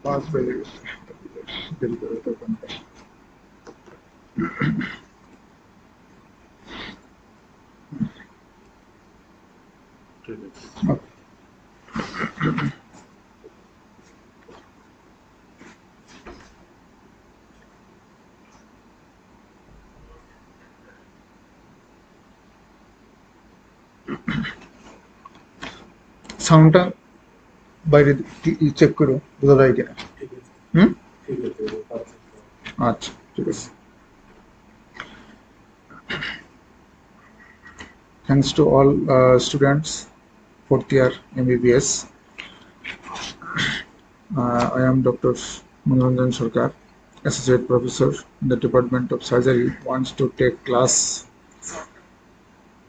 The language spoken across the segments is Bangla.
পাঁচ বেজে গেছে, দেরি করে তো ঘন্টা। ঠিক আছে। সাউন্ডটা বাইরে চেক করো, বোঝা যায় কিনা। ঠিক আছে, হুম, ঠিক আছে, পাচ্ছি। আচ্ছা ঠিক আছে। Thanks to all students, fourth year MBBS. I am Dr. Manoranjan Sarkar, Associate Professor in the Department of Surgery, wants to take class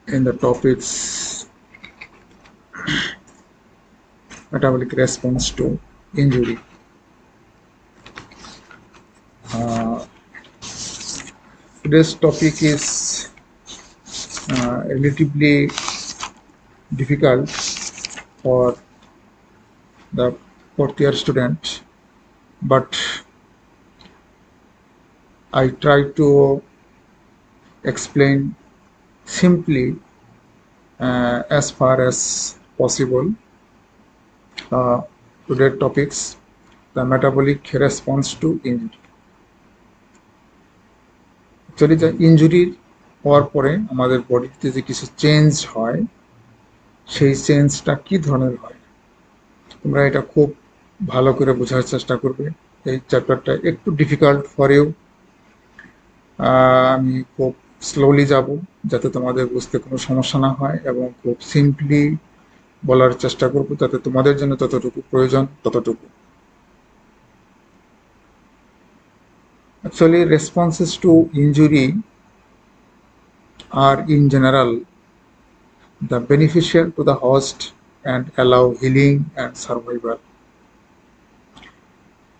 in the topics metabolic response to injury. Today's topic is relatively difficult for the fourth year student, but I try to explain simply as far as possible. Today's topics, the metabolic response to injury. Actually, the injury হওয়ার পরে আমাদের বডিতে যে কিছু চেঞ্জ হয়, সেই চেঞ্জটা কি ধরনের হয়, তোমরা এটা খুব ভালো করে বোঝার চেষ্টা করবে। এই চ্যাপ্টারটা একটু ডিফিকাল্ট ফর ইউ। আমি খুব স্লোলি যাব যাতে তোমাদের বুঝতে কোনো সমস্যা না হয়, এবং খুব সিম্পলি বলার চেষ্টা করব যাতে তোমাদের জন্য ততটুকু প্রয়োজন ততটুকু। Actually, responses to injury are in general the beneficial to the host and allow healing and survival.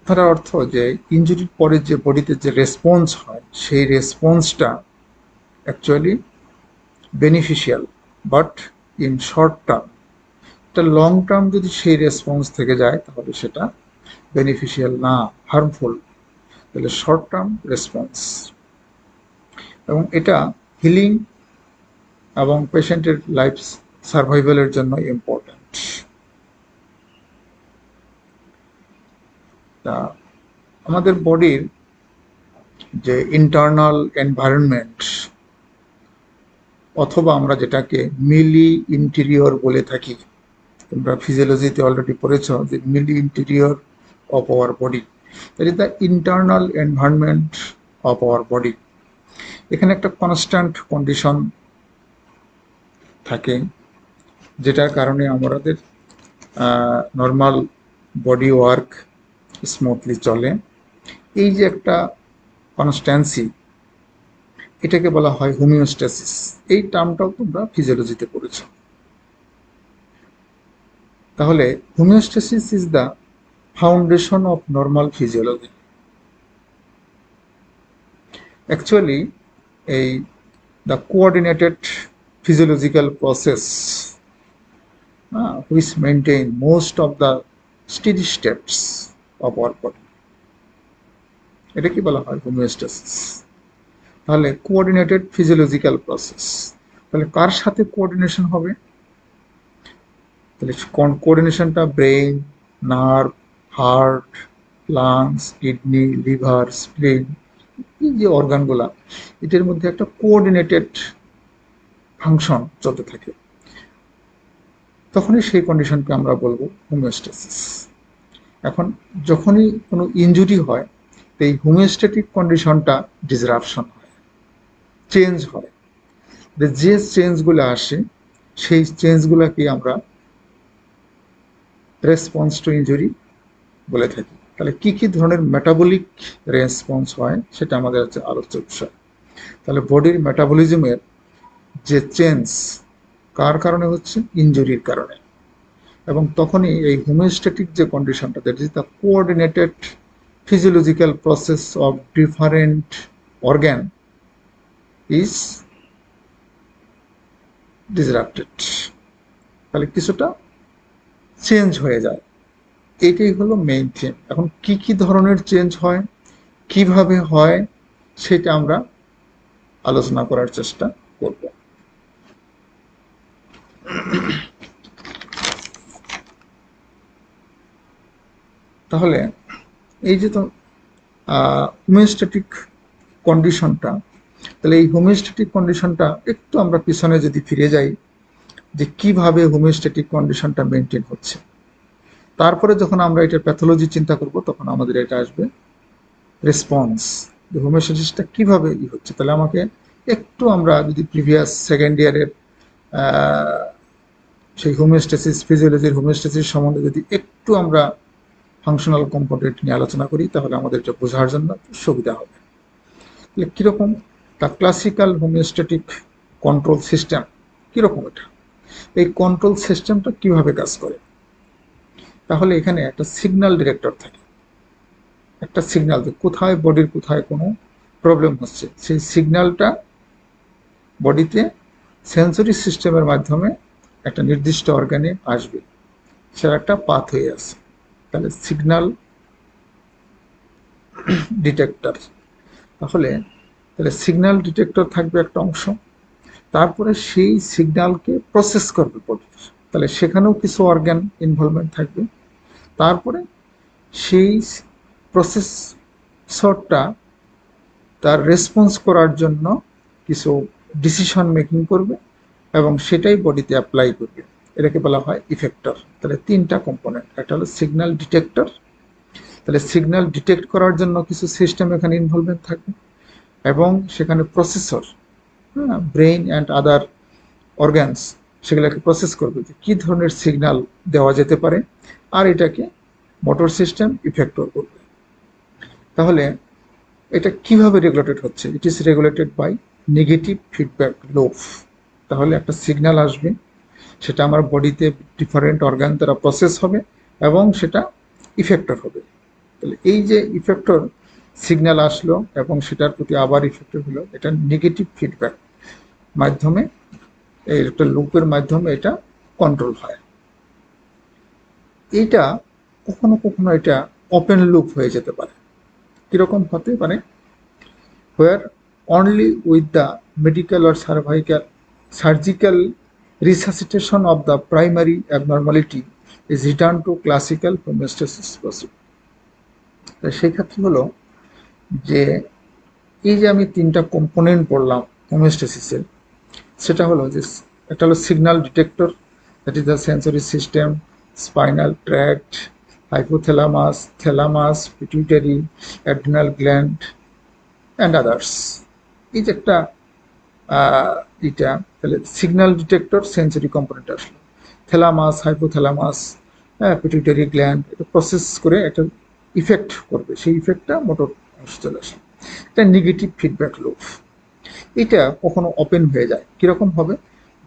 তার অর্থ যে ইনজুরির পরে যে বডিতে যে রেসপন্স হয়, সেই রেসপন্সটা actually beneficial, but in short term. একটা লং টার্ম যদি সেই রেসপন্স থেকে যায় তাহলে সেটা বেনিফিশিয়াল না, হার্মফুল। তাহলে শর্ট টার্ম রেসপন্স, এবং এটা হিলিং এবং পেশেন্টের লাইফ সার্ভাইভালের জন্য ইম্পর্ট্যান্ট। তা আমাদের বডির যে ইন্টারনাল এনভায়রনমেন্ট, অথবা আমরা যেটাকে মিলি ইন্টেরিয়র বলে থাকি, তোমরা ফিজিওলজিতে অলরেডি পড়েছ যে milieu interior of our body, that is the internal environment of our body. এখানে একটা কনস্ট্যান্ট কন্ডিশন থাকে, যেটার কারণে আমাদের নর্মাল বডি ওয়ার্ক স্মুথলি চলে। এই যে একটা কনস্ট্যান্সি, এটাকে বলা হয় হোমিওস্ট্যাসিস। এই টার্মটাও তোমরা ফিজিওলজিতে পড়েছ। তাহলে homeostasis is the foundation of normal physiology. Actually এই the coordinated physiological process which maintain most of the steady states of our body, এটা কি বলা হয় হোমিওস্ট্যাসিস। তাহলে কোঅর্ডিনেটেড ফিজিওলজিক্যাল প্রসেস, তাহলে কার সাথে কোঅর্ডিনেশন হবে? তাহলে কোঅর্ডিনেশনটা brain, nerve, heart, lungs, kidney, liver, spleen, এই যে অর্গানগুলা, এটার মধ্যে একটা কোঅর্ডিনেটেড ফাংশন চলতে থাকে, তখনই সেই কন্ডিশনকে আমরা বলবো হোমিওস্ট্যাসিস। এখন যখনই কোনো ইনজুরি হয়, তো এই হোমিওস্ট্যাটিক কন্ডিশনটা ডিসরাপশন হয়, চেঞ্জ হয়। যে চেঞ্জগুলো আসে, সেই চেঞ্জগুলোকে আমরা রেসপন্স টু ইনজুরি বলে থাকি। তাহলে কি কি ধরনের মেটাবলিক রেসপন্স হয় সেটা আমাদের হচ্ছে আলোচ্য বিষয়। তাহলে বডির মেটাবলিজমের যে চেঞ্জ কার কারণে হচ্ছে? ইনজুরির কারণে। এবং তখনই এই হোমিওস্ট্যাটিক যে কন্ডিশনটা, that is the coordinated physiological process of different organ is disrupted. তাহলে কিছুটা চেঞ্জ হয়ে যায়। এইটাই হলো মেইন থিম। এখন কি কি ধরনের চেঞ্জ হয়, কিভাবে হয়, সেটা আমরা আলোচনা করার চেষ্টা করব। তাহলে এই যে তো হোমিওস্ট্যাটিক কন্ডিশনটা, তাহলে এই হোমিওস্ট্যাটিক কন্ডিশনটা একটু আমরা পিছনে যদি ফিরে যাই, যে কিভাবে হোমিওস্ট্যাটিক কন্ডিশনটা মেনটেন হচ্ছে, তারপরে যখন আমরা এটার প্যাথোলজি চিন্তা করব তখন আমাদের এটা আসবে রেসপন্স, যে হোমিওস্ট্যাসিসটা কীভাবে হচ্ছে। তাহলে আমাকে একটু আমরা যদি প্রিভিয়াস সেকেন্ড ইয়ারের সেই হোমিওস্ট্যাসিস ফিজিওলজির হোমিওস্ট্যাসিস সম্বন্ধে যদি একটু আমরা ফাংশনাল কম্পোনেন্ট নিয়ে আলোচনা করি, তাহলে আমাদের এটা বোঝার জন্য সুবিধা হবে। তাহলে কীরকম the classical homeostatic control system, কীরকম এটা, এই কন্ট্রোল সিস্টেমটা কীভাবে কাজ করে। তাহলে এখানে একটা সিগন্যাল ডিরেক্টর থাকে, একটা সিগন্যাল, যে কোথায় বডির কোথায় কোনো প্রবলেম হচ্ছে, সেই সিগন্যালটা বডিতে সেন্সরি সিস্টেমের মাধ্যমে একটা নির্দিষ্ট অর্গানে আসবে, সেটা একটা পাথ হয়ে আছে। তাহলে সিগন্যাল ডিটেক্টর, তাহলে সিগন্যাল ডিটেক্টর থাকবে একটা অংশ, তারপরে সেই সিগন্যালকে প্রসেস করবে বডি, তাহলে সেখানেও কিছু অর্গান ইনভলভমেন্ট থাকবে। তারপরে সেই প্রসেসরটা তার রেসপন্স করার জন্য কিছু ডিসিশন মেকিং করবে এবং সেটাই বডিতে অ্যাপ্লাই করবে, এটাকে বলা হয় ইফেক্টর। তাহলে তিনটা কম্পোনেন্ট, একটা হলো সিগন্যাল ডিটেক্টর, তাহলে সিগন্যাল ডিটেক্ট করার জন্য কিছু সিস্টেম এখানে ইনভলভমেন্ট থাকবে, এবং সেখানে processor, brain and other organs, সেগুলোকে প্রসেস করবে যে কী ধরনের সিগন্যাল দেওয়া যেতে পারে, আর এটাকে মোটর সিস্টেম ইফেক্টর করবে। তাহলে এটা কিভাবে রেগুলেটেড হচ্ছে, it is regulated by negative feedback loop. তাহলে একটা সিগন্যাল আসবে, সেটা আমার বডিতে ডিফারেন্ট অর্গান দ্বারা প্রসেস হবে এবং সেটা ইফেক্টর হবে। তাহলে এই যে ইফেক্টর সিগন্যাল আসলো এবং সেটার প্রতি আবার ইফেক্টর হলো, এটা নেগেটিভ ফিডব্যাক মাধ্যমে, এই একটা লুপের মাধ্যমে এটা কন্ট্রোল হয়। এইটা কখনো কখনো এটা ওপেন লুপ হয়ে যেতে পারে। কীরকম হতে পারে, where only with the medical or surgical resuscitation of the primary abnormality is returned to classical homeostasis possible. সেই ক্ষেত্রে হলো যে এই যে আমি তিনটা কম্পোনেন্ট পড়লাম হোমিওস্ট্যাসিসের, সেটা হলো যে একটা হলো signal detector, that is the sensory system, spinal tract, hypothalamus, thalamus, pituitary, adrenal gland and others. এই যে একটা এটা, তাহলে সিগন্যাল ডিটেক্টর সেন্সরি কম্পোনেন্ট আসলো, থ্যালামাস, হাইপোথ্যালামাস, পিটুইটারি গ্ল্যান্ড, এটা প্রসেস করে একটা ইফেক্ট করবে, সেই ইফেক্টটা মোটর চলে আসে। এটা নেগেটিভ ফিডব্যাক লুপ। এটা কখনো ওপেন হয়ে যায়, কীরকম হবে,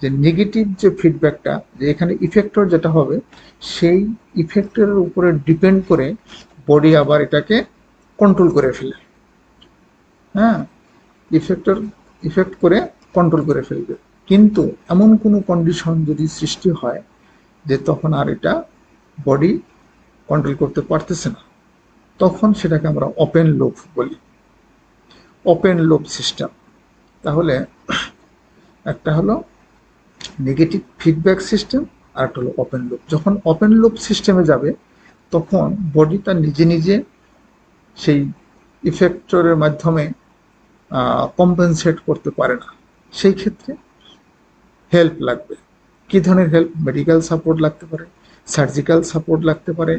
যে নেগেটিভ যে ফিডব্যাকটা, যে এখানে ইফেক্টর যেটা হবে, সেই ইফেক্টরের উপরে ডিপেন্ড করে বডি আবার এটাকে কন্ট্রোল করে ফেলে। হ্যাঁ, ইফেক্ট করে কন্ট্রোল করে ফেলবে। কিন্তু এমন কোনো কন্ডিশন যদি সৃষ্টি হয় যে তখন আর এটা বডি কন্ট্রোল করতে পারতেছে না, তখন সেটাকে আমরা ওপেন লুপ বলি, ওপেন লুপ সিস্টেম। তাহলে একটা হলো নেগেটিভ ফিডব্যাক সিস্টেম, আর একটা হলো ওপেন লুপ। যখন ওপেন লুপ সিস্টেমে যাবে তখন বডি তার নিজে নিজে সেই ইফেক্টরের মাধ্যমে কম্পেনসেট করতে পারে না, সেই ক্ষেত্রে হেল্প লাগবে। কী ধরনের হেল্প, মেডিকেল সাপোর্ট লাগতে পারে, সার্জিক্যাল সাপোর্ট লাগতে পারে।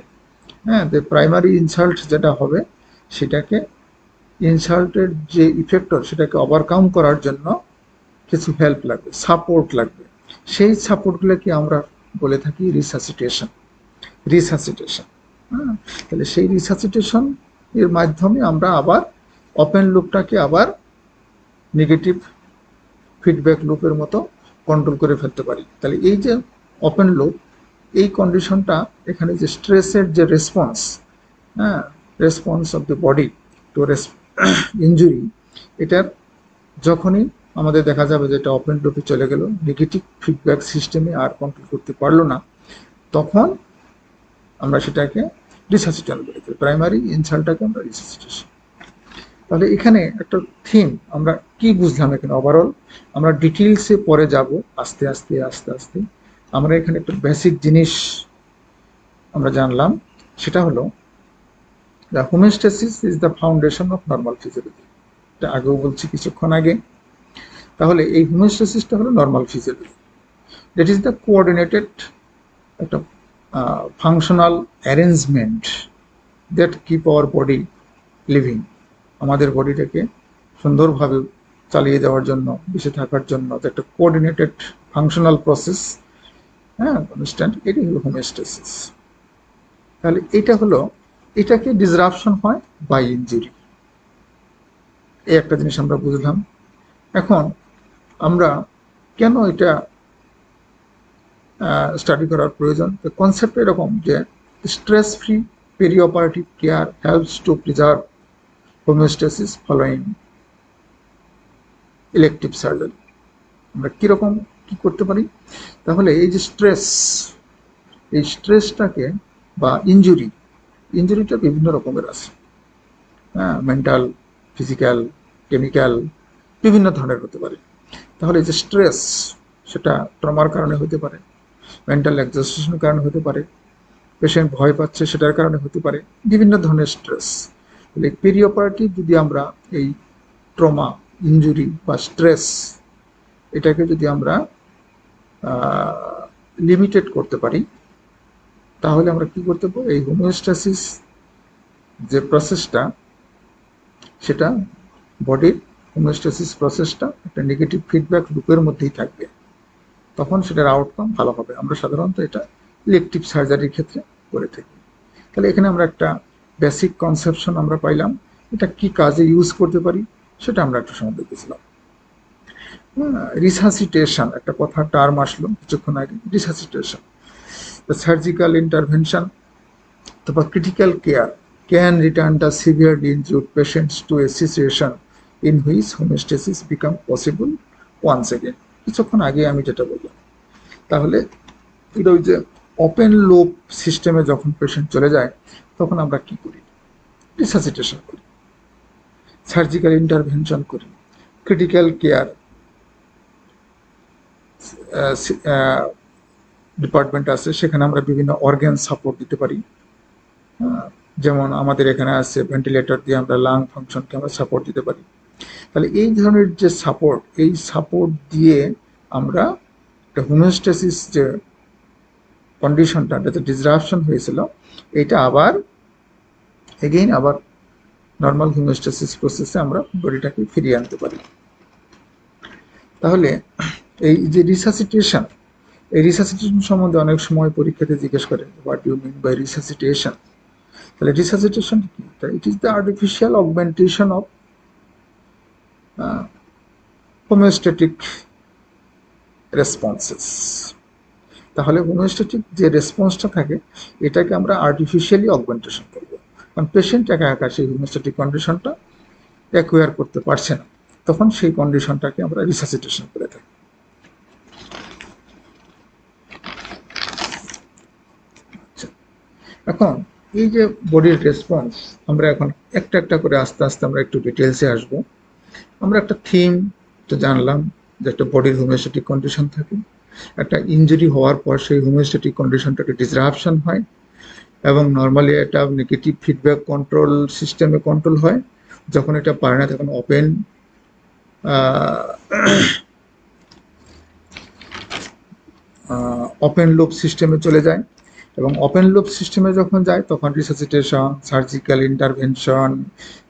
হ্যাঁ, যে প্রাইমারি ইনসাল্ট যেটা হবে, সেটাকে ইনসাল্টের যে ইফেক্টর, সেটাকে ওভারকাম করার জন্য কিছু হেল্প লাগবে, সাপোর্ট লাগবে। সেই সাপোর্টগুলোকে আমরা বলে থাকি রিসাসিটেশন। হ্যাঁ, তাহলে সেই রিসাসিটেশন এর মাধ্যমে আমরা আবার ওপেন লুপটাকে আবার নেগেটিভ ফিডব্যাক লুপের মতো কন্ট্রোল করে ফেলতে পারি। তাহলে এই যে ওপেন লুপ, এই কন্ডিশনটা এখানে যে স্ট্রেসের যে রেসপন্স, হ্যাঁ, response of the body to injury, এটার যখনই আমাদের দেখা যাবে যে এটা ওপেন লুপে চলে গেল, নেগেটিভ ফিডব্যাক সিস্টেমে আর কন্ট্রোল করতে পারলো না, তখন আমরা সেটাকে রিসাসিটাল বলে থাকি, প্রাইমারি ইনসাল্টটাকে আমরা রিসাসিটেশন। তাহলে এখানে একটা থিম আমরা কি বুঝলাম এখানে ওভারঅল, আমরা ডিটেলসে পরে যাব আস্তে আস্তে আস্তে আস্তে। আমরা এখানে একটা বেসিক জিনিস আমরা জানলাম, সেটা হলো the homeostasis is the foundation of normal physiology. এটা আগেও বলছি কিছুক্ষণ আগে। তাহলে এই হোমিওস্ট্যাসিসটা হলো normal physiology, that is the coordinated একটা functional arrangement that keep our body living. আমাদের বডিটাকে সুন্দরভাবে চালিয়ে যাওয়ার জন্য, বেঁচে থাকার জন্য একটা কোঅর্ডিনেটেড ফাংশনাল প্রসেস, হ্যাঁ, কনস্ট্যান্ট, এটাই হলো হোমিওস্ট্যাসিস। তাহলে এটা হলো, এটাকে ডিসরাপশন হয় বাই ইনজুরি, এই একটা জিনিস আমরা বুঝলাম। এখন আমরা কেন এটা স্টাডি করার প্রয়োজন, কনসেপ্ট এরকম যে stress free perioperative care helps to preserve homeostasis following elective surgery. আমরা কীরকম কী করতে পারি, তাহলে এই যে স্ট্রেস, এই স্ট্রেসটাকে বা ইঞ্জুরিটা বিভিন্ন রকমের আছে, হ্যাঁ, মেন্টাল, ফিজিক্যাল, কেমিক্যাল, বিভিন্ন ধরনের হতে পারে। তাহলে এই যে স্ট্রেস, সেটা ট্রমার কারণে হতে পারে, মেন্টাল এক্সস্টেশনের কারণে হতে পারে, পেশেন্ট ভয় পাচ্ছে সেটার কারণে হতে পারে, বিভিন্ন ধরনের স্ট্রেস। তাহলে পেরিঅপারেটিভ যদি আমরা এই ট্রমা, ইনজুরি বা স্ট্রেস, এটাকে যদি আমরা লিমিটেড করতে পারি, তাহলে আমরা কি করতে পারবো, এই হোমিওস্ট্যাসিস যে প্রসেসটা, সেটা বডির হোমিওস্ট্যাসিস প্রসেসটা একটা নেগেটিভ ফিডব্যাক লুপের মধ্যেই থাকবে, তখন সেটার আউটকাম ভালো হবে। আমরা সাধারণত এটা ইলেকটিভ সার্জারির ক্ষেত্রে করে থাকি। তাহলে এখানে আমরা একটা বেসিক কনসেপশন আমরা পাইলাম, এটা কি কাজে ইউজ করতে পারি সেটা আমরা একটু সময় দেখেছিলাম। রিসাসিটেশন একটা কথা, টার্ম আসলো কিছুক্ষণ আগে, রিসাসিটেশন, সার্জিক্যাল ইন্টারভেনশন অথবা critical care can return the severely injured patients to a situation in which homeostasis become possible once again. কিছুক্ষণ আগে আমি যেটা বললাম, তাহলে এটা ওই যে ওপেন লোব সিস্টেমে যখন পেশেন্ট চলে যায়, তখন আমরা কি করি, রিসাসিটেশন করি, সার্জিক্যাল ইন্টারভেনশন করি, ক্রিটিক্যাল কেয়ার ডিপার্টমেন্ট আছে, সেখানে আমরা বিভিন্ন অর্গান সাপোর্ট দিতে পারি। যেমন আমাদের এখানে আছে ভেন্টিলেটর দিয়ে আমরা লাং ফাংশনকে আমরা সাপোর্ট দিতে পারি। তাহলে এই ধরনের যে সাপোর্ট, এই সাপোর্ট দিয়ে আমরা একটা হোমিওস্ট্যাসিস যে কন্ডিশনটা, যাতে ডিসরাপশন হয়েছিল, এটা আবার এগেইন আবার নর্মাল হোমিওস্ট্যাসিস প্রসেসে আমরা বডিটাকে ফিরিয়ে আনতে পারি। তাহলে এই যে রিসাসিটেশন, এই রিসাসিটেশন সম্বন্ধে অনেক সময় পরীক্ষাতে জিজ্ঞেস করে, what you mean by resuscitation. তাহলে রিসাসিটেশন কি, it is the artificial augmentation of homeostatic responses. তাহলে হোমিওস্ট্যাটিক যে রেসপন্সটা থাকে, এটাকে আমরা আর্টিফিশিয়ালি অগমেন্টেশন করবো, কারণ পেশেন্ট একা একা সেই হোমিওস্ট্যাটিক কন্ডিশনটা অ্যাকুয়ার করতে পারছে না, তখন সেই কন্ডিশনটাকে আমরা রিসাসিটেশন করে থাকি। এখন এই যে বডির রেসপন্স, আমরা এখন একটা একটা করে আস্তে আস্তে আমরা একটু ডিটেলসে আসবো। আমরা একটা থিম তো জানলাম যে একটা বডির হোমিওস্ট্যাটিক কন্ডিশন থাকে, একটা ইনজুরি হওয়ার পর সেই হোমিওস্ট্যাটিক কন্ডিশনটাকে ডিসরাপশন হয়, এবং নর্মালি এটা নেগেটিভ ফিডব্যাক কন্ট্রোল সিস্টেমে কন্ট্রোল হয়। যখন এটা পারে না, তখন ওপেন লুপ সিস্টেমে চলে যায়, এবং ওপেন লুপ সিস্টেমে যখন যায়, তখন resuscitation, surgical intervention,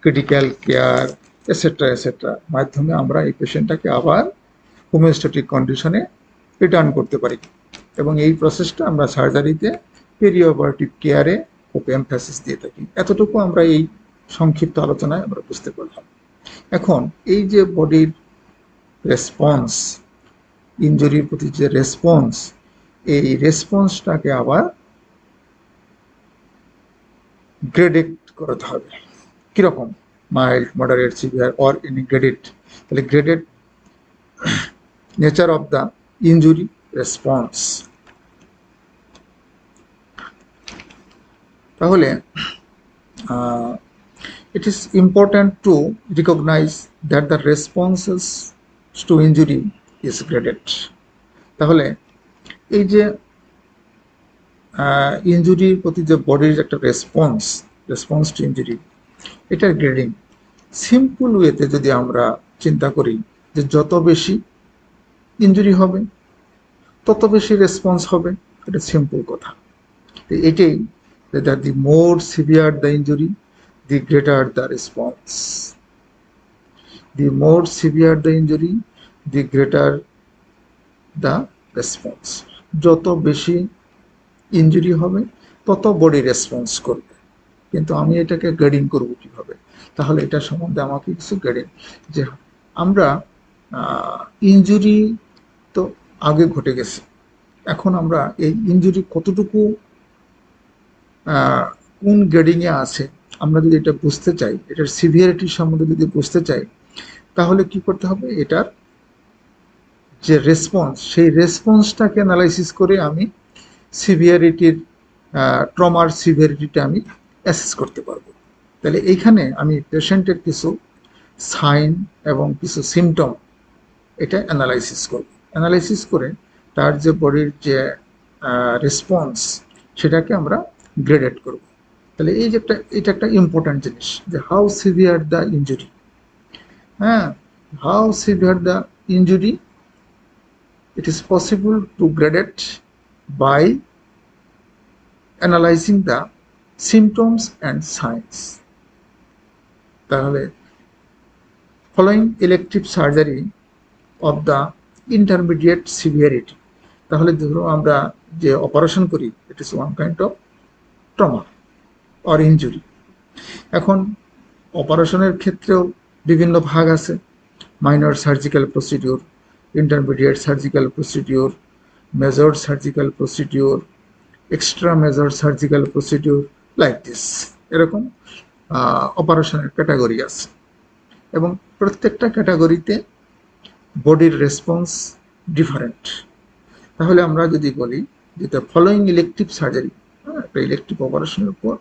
critical care et cetera মাধ্যমে আমরা এই পেশেন্টটাকে আবার হোমিওস্ট্যাটিক কন্ডিশনে রিটার্ন করতে পারি। এবং এই প্রসেসটা আমরা সার্জারিতে পেরিঅপারেটিভ কেয়ারে খুব এমফ্যাসিস দিয়ে থাকি। এতটুকু আমরা এই সংক্ষিপ্ত আলোচনায় আমরা বুঝতে পারলাম। এখন এই যে বডির রেসপন্স, ইনজুরির প্রতি যে রেসপন্স, এই রেসপন্সটাকে আবার গ্রেডেড করতে হবে। কিরকম, mild, moderate, severe or any graded. তাহলে graded nature of the injury response. তাহলে it is important to recognize that the responses to injury is graded. তাহলে এই যে ইনজুরির প্রতি যে বডির একটা রেসপন্স টু ইনজুরি, এটার গ্রেডিং সিম্পল ওয়েতে যদি আমরা চিন্তা করি যে যত বেশি ইনজুরি হবে তত বেশি রেসপন্স হবে, এটা সিম্পল কথা। তো এটাই that the more severe the injury, the greater the response. The more severe the injury, the greater the response. যত বেশি ইনজুরি হবে তত বডি রেসপন্স করবে। কিন্তু আমি এটাকে গ্রেডিং করব কিভাবে? তাহলে এটা সম্বন্ধে আমাকে কিছু গ্রেডিং, যে আমরা ইনজুরি তো আগে ঘটে গেছে, এখন আমরা এই ইনজুরি কতটুকু কোন গ্রেডিংয়ে আছে আমরা যদি এটা বুঝতে চাই, এটার সিভিয়ারিটির সম্বন্ধে যদি বুঝতে চাই, তাহলে কি করতে হবে? এটার যে রেসপন্স, সেই রেসপন্সটাকে অ্যানালাইসিস করে আমি সিভিয়ারিটির ট্রমার সিভিয়ারিটিটা আমি অ্যাসেস করতে পারবো। তাহলে এইখানে আমি পেশেন্টের কিছু সাইন এবং কিছু সিমটম এটা অ্যানালাইসিস করব। অ্যানালাইসিস করে তার যে বডির যে রেসপন্স সেটাকে আমরা গ্রেডেড করব। তাহলে এই যে এটা একটা ইম্পর্ট্যান্ট জিনিস, যে হাউ সিভিয়ার দ্য ইনজুরি। হ্যাঁ, how severe the injury, it is possible to grade it by analyzing the symptoms and signs. তাহলে following elective surgery of the intermediate severity, তাহলে ধরো আমরা যে অপারেশন করি, it is one kind of trauma or injury. এখন অপারেশনের ক্ষেত্রেও বিভিন্ন ভাগ আছে, minor surgical procedure, intermediate surgical procedure, major surgical procedure, extra major surgical procedure, like this. এরকম অপারেশনের ক্যাটাগরি আছে এবং প্রত্যেকটা ক্যাটাগরিতে বডির রেসপন্স ডিফারেন্ট। তাহলে আমরা যদি বলি যে দ্য ফলোয়িং ইলেকটিভ সার্জারি, একটা ইলেকটিভ অপারেশনের উপর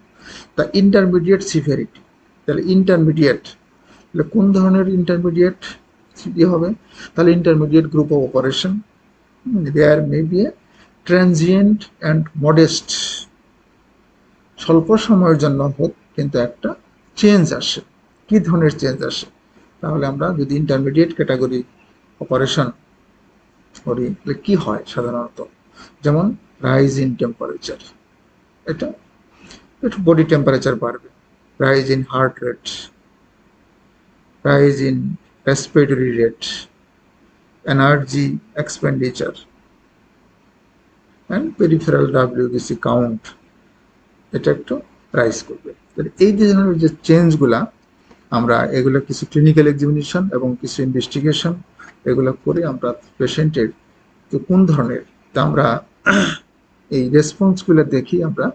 দ্য ইন্টারমিডিয়েট সিভিয়ারিটি, তাহলে ইন্টারমিডিয়েট, তাহলে কোন ধরনের ইন্টারমিডিয়েট হবে? তাহলে intermediate group of operation, there may be a transient and modest, স্বল্প সময়ের জন্য হোক কিন্তু একটা চেঞ্জ আসে। কি ধরনের চেঞ্জ আসে? তাহলে আমরা যদি ইন্টারমিডিয়েট ক্যাটাগরি অপারেশন করি তাহলে কি হয় সাধারণত? যেমন রাইজ ইন টেম্পারেচার, এটা একটু বডি টেম্পারেচার বাড়বে, rise in heart rate, rise in respiratory rate, energy expenditure and peripheral WBC count, এটা একটু রাইজ করবে। তাহলে এই ধরনের যে চেঞ্জগুলা আমরা এগুলো কিছু ক্লিনিক্যাল এক্সামিনেশন এবং কিছু ইনভেস্টিগেশন এগুলো করে আমরা পেশেন্টের তো কোন ধরনের, তা আমরা এই রেসপন্সগুলো দেখি আমরা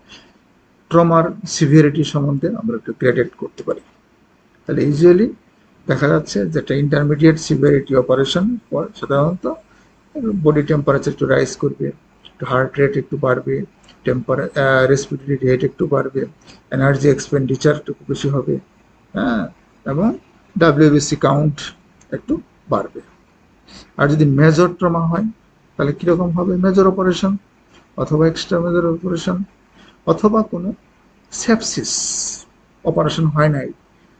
ট্রমার সিভিয়ারিটি সম্বন্ধে আমরা একটু গ্রেডেড করতে পারি। তাহলে ইউজুয়ালি দেখা যাচ্ছে যেটা ইন্টারমিডিয়েট সিভিয়ারিটি অপারেশন পর সাধারণত বডি টেম্পারেচার একটু রাইজ করবে, একটু হার্ট রেট একটু বাড়বে, রেসপিরেটরি রেট একটু বাড়বে, এনার্জি এক্সপেন্ডিচার একটু বেশি হবে, হ্যাঁ, এবং WBC কাউন্ট একটু বাড়বে। আর যদি মেজর ট্রমা হয় তাহলে কীরকম হবে? মেজর অপারেশন অথবা এক্সট্রা মেজর অপারেশন অথবা কোনো সেপসিস, অপারেশন হয় নাই,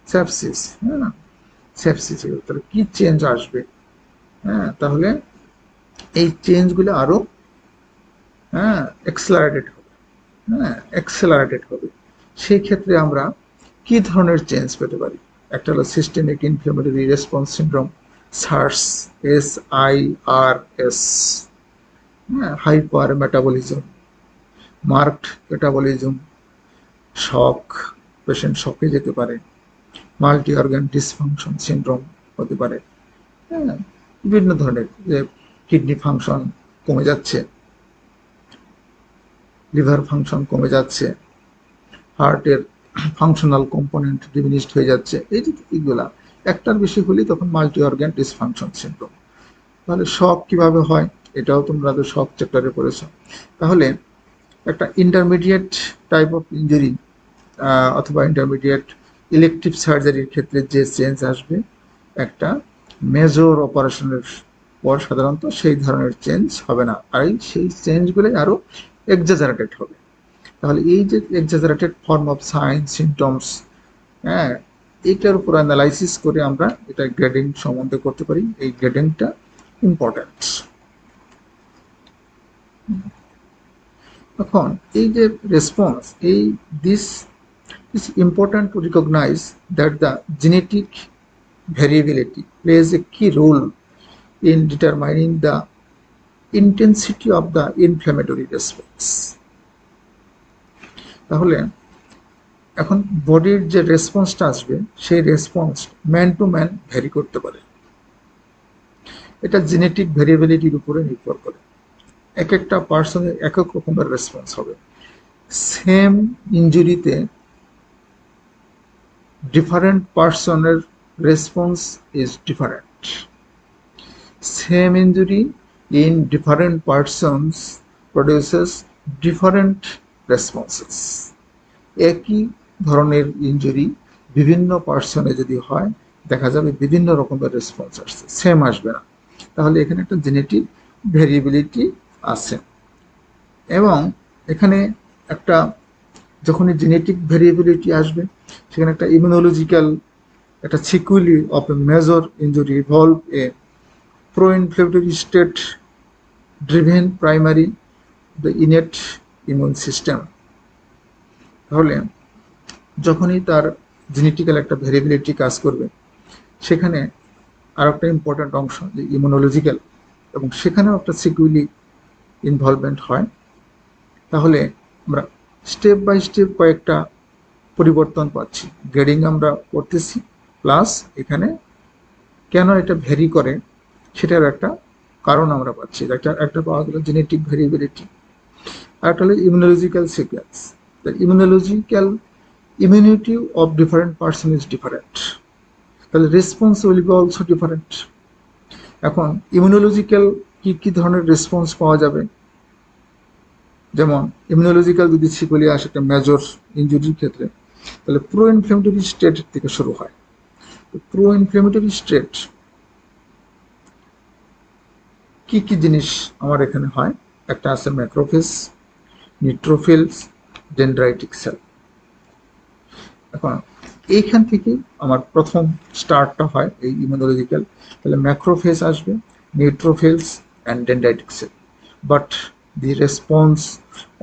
সেপসিস, হ্যাঁ, সেপসিস, তাহলে কী চেঞ্জ আসবে? হ্যাঁ, তাহলে এই চেঞ্জগুলো আরও এক্সেলারেটেড হবে, এক্সেলারেটেড হবে। সেই ক্ষেত্রে আমরা কি ধরনের চেঞ্জ পেতে পারি? একটা হলো systemic inflammatory response syndrome, SARS, SIRS, hyper metabolism, marked metabolism, shock, patient শকে যেতে পারে, মাল্টি অর্গান ডিসফাংশন সিন্ড্রোম হতে পারে, বিভিন্ন ধরনের, যে কিডনি ফাংশন কমে যাচ্ছে, লিভার ফাংশন কমে যাচ্ছে, হার্টের ফাংশনাল কম্পোনেন্ট ডিমিনিশড হয়ে যাচ্ছে, এই যে এইগুলা একটার বেশি হলে তখন মাল্টি অর্গান ডিসফাংশন সিন্ড্রোম। তাহলে শক কিভাবে হয় এটাও তোমরা শক চ্যাপ্টারে পড়েছো। তাহলে একটা ইন্টারমিডিয়েট টাইপ অফ ইঞ্জুরি অথবা ইন্টারমিডিয়েট ইলেকটিভ সার্জারির ক্ষেত্রে যে চেঞ্জ আসবে, একটা মেজর অপারেশনের পর সাধারণত সেই ধরনের চেঞ্জ হবে না, আর সেই চেঞ্জগুলো আরও এক্সাজারেটেড হবে। তাহলে এই যে exaggerated form of sign symptoms, হ্যাঁ, এইটার উপর অ্যানালাইসিস করে আমরা এটা গ্রেডিং সম্বন্ধে করতে পারি। এই গ্রেডিংটা ইম্পর্ট্যান্ট। এখন এই যে রেসপন্স, এই this is important to recognize that the genetic variability plays a key role in determining the intensity of the inflammatory response. তাহলে এখন বডির যে রেসপন্সটা আসবে, সেই response man to man vary করতে পারে। এটা জেনেটিক ভ্যারিয়েবিলিটির উপরে নির্ভর করে। এক একটা পার্সনের এক এক রকমের রেসপন্স হবে। সেম ইনজুরিতে different person's response is different. Same injury in different persons produces different responses. একই ধরনের ইনজুরি বিভিন্ন পার্সনে যদি হয়, দেখা যাবে বিভিন্ন রকমের রেসপন্স আসছে, সেম আসবে না। তাহলে এখানে একটা জেনেটিক ভেরিয়েবিলিটি আছে। এবং এখানে একটা যখনই জেনেটিক ভেরিয়েবিলিটি আসবে, সেখানে একটা ইমিউনোলজিক্যাল একটা sequelae of a major injury involve a pro inflammatory state driven primary the innate immune system. তাহলে যখনই তার জেনেটিক্যাল একটা ভেরিয়েবিলিটি কাজ করবে, সেখানে আর একটা ইম্পর্ট্যান্ট অংশ যে ইমিউনোলজিক্যাল, এবং সেখানেও একটা সিকুয়েলি ইনভলভমেন্ট হয়। তাহলে আমরা স্টেপ বাই স্টেপ কয়েকটা পরিবর্তন পাচ্ছি, গ্রেডিং আমরা করতেছি, প্লাস এখানে কেন এটা ভ্যারি করে সেটার একটা কারণ আমরা পাচ্ছি। একটা পাওয়া গেল জেনেটিক ভেরিয়েবিলিটি, আর একটা হলো immunological sequence. The immunological immunity of different person is different, তাহলে response will be also different. এখন ইমিউনোলজিক্যাল কি কি ধরনের রেসপন্স পাওয়া যাবে, যেমন ইমিউনোলজিক্যাল যদি সিকুয়েলি আসে একটা মেজর ইনজুরির ক্ষেত্রে, তাহলে প্রো ইনফ্লেমেটরি স্টেট থেকে শুরু হয়। প্রো ইনফ্লেমেটরি স্টেট কি কি জিনিস আমার এখানে হয়, একটা আছে ম্যাক্রোফেজ, নিউট্রোফিলস, ডেনড্রাইটিক সেল। এখন এইখান থেকেই আমার প্রথম স্টার্টটা হয় এই ইমিউনোলজিক্যাল। তাহলে ম্যাক্রোফেজ আসবে, neutrophils and dendritic cell, but the response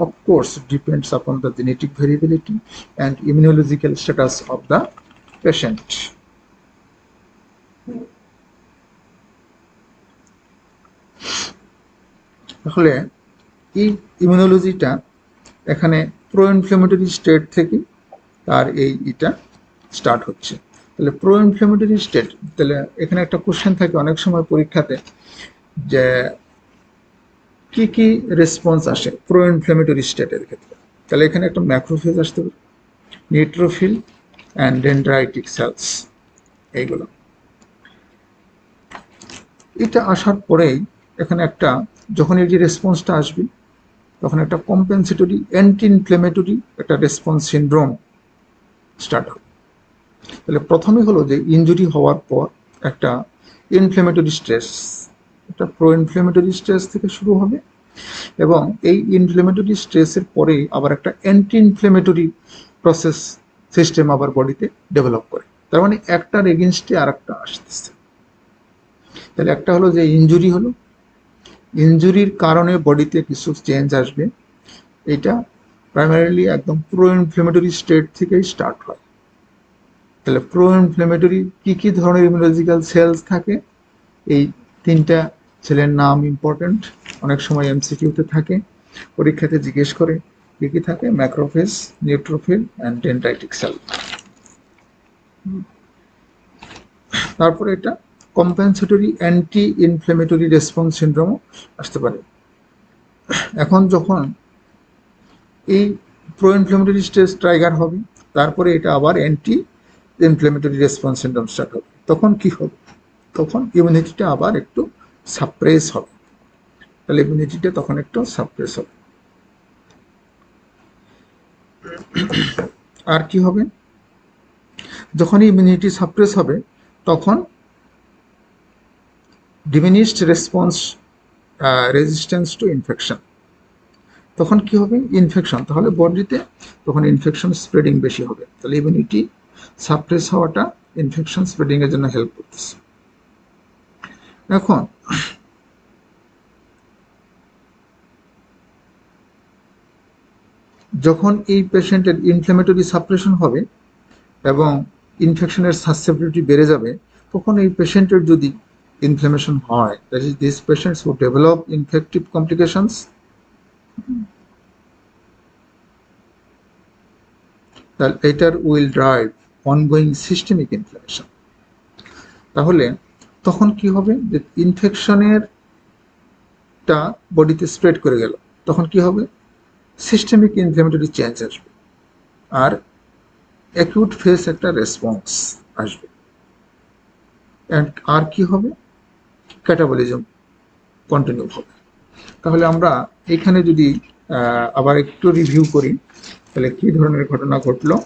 of course depends upon the genetic variability and immunological status of the patient. তাহলে এই ইমিউনোলজিটা এখানে প্রো ইনফ্লেমেটরি স্টেট থেকে তার এটা স্টার্ট হচ্ছে। তাহলে প্রো ইনফ্লেমেটরি স্টেট, তাহলে এখানে একটা কোশ্চেন থাকে অনেক সময় পরীক্ষাতে, যে কি কি রেসপন্স আসে প্রো ইনফ্লেমেটরি স্টেটের ক্ষেত্রে। তাহলে এখানে একটা ম্যাক্রোফেজ আসতে পারে, নিউট্রোফিল অ্যান্ড ডেনড্রাইটিক সেলস, এইগুলো। এটা আসার পরেই এখানে একটা যখন এই যে রেসপন্সটা আসবে, তখন একটা কম্পেনসেটরি অ্যান্টি ইনফ্লেমেটরি একটা রেসপন্স সিনড্রোম স্টার্ট হবে। তাহলে প্রথমে হলো যে ইনজুরি হওয়ার পর একটা ইনফ্লেমেটরি স্ট্রেস, একটা প্রো ইনফ্লেমেটরি স্ট্রেস থেকে শুরু হবে, এবং এই ইনফ্লেমেটরি স্ট্রেসের পরেই আবার একটা অ্যান্টি ইনফ্লেমেটরি প্রসেস সিস্টেম আবার বডিতে ডেভেলপ করে। তার মানে একটার এগেনস্টে আর একটা আসতেছে। তাহলে একটা হলো যে ইনজুরি হলো, ইনজুরির কারণে বডিতে কিছু চেঞ্জ আসবে, এটা প্রাইমারিলি একদম প্রো ইনফ্লেমেটরি স্টেট থেকেই স্টার্ট হয়। তাহলে প্রো ইনফ্লেমেটরি কী কী ধরনের ইমিউনোলজিক্যাল সেলস থাকে, এই তিনটা সেলের নাম ইম্পর্টেন্ট, অনেক সময় এমসিকিউতে থাকে, পরীক্ষাতে জিজ্ঞেস করে কী কী থাকে, macrophage, neutrophil and dendritic cell. তারপরে এটা কম্পেনসেটরি অ্যান্টি ইনফ্লেমেটরি রেসপন্স সিনড্রোমও আসতে পারে। এখন যখন এই প্রো ইনফ্লেমেটরি স্টেজ ট্রাইগার হবে, তারপরে এটা আবার anti inflammatory response syndrome start হবে, তখন কি হবে, তখন ইমিউনিটিটা আবার একটু সাপ্রেস হবে। তাহলে ইমিউনিটিটা তখন একটু সাপ্রেস হবে। আর কি হবে, যখন ইমিউনিটি সাপ্রেস হবে তখন diminished response resistance to infection, তখন কি হবে, ইনফেকশন, তাহলে বডিতে তখন ইনফেকশন স্প্রেডিং বেশি হবে, তাহলে ইমিউনিটি সাপ্রেস হওয়াটা ইনফেকশন স্প্রেডিং এর জন্য হেল্প করতেছে। এখন যখন এই পেশেন্টের ইনফ্ল্যামেটরি সাপ্রেশন হবে এবং ইনফেকশনের সাসেপ্টিবিলিটি বেড়ে যাবে, তখন এই পেশেন্টের যদি ইনফ্লামেশন হয়, that is this patients who develop infective complications, তাহলে এটার will drive ongoing systemic inflammation. তাহলে তখন কি হবে, যে ইনফেকশনের টা বডিতে স্প্রেড করে গেল, তখন কি হবে, সিস্টেমিক ইনফ্লামেটরি চেঞ্জ আসবে আর অ্যাকিউট ফেস একটা রেসপন্স আসবে, আর কি হবে, ক্যাটাবলিজম কন্টিনিউ হবে। তাহলে আমরা এখানে যদি আবার একটু রিভিউ করি, তাহলে কি ধরনের ঘটনা ঘটলো,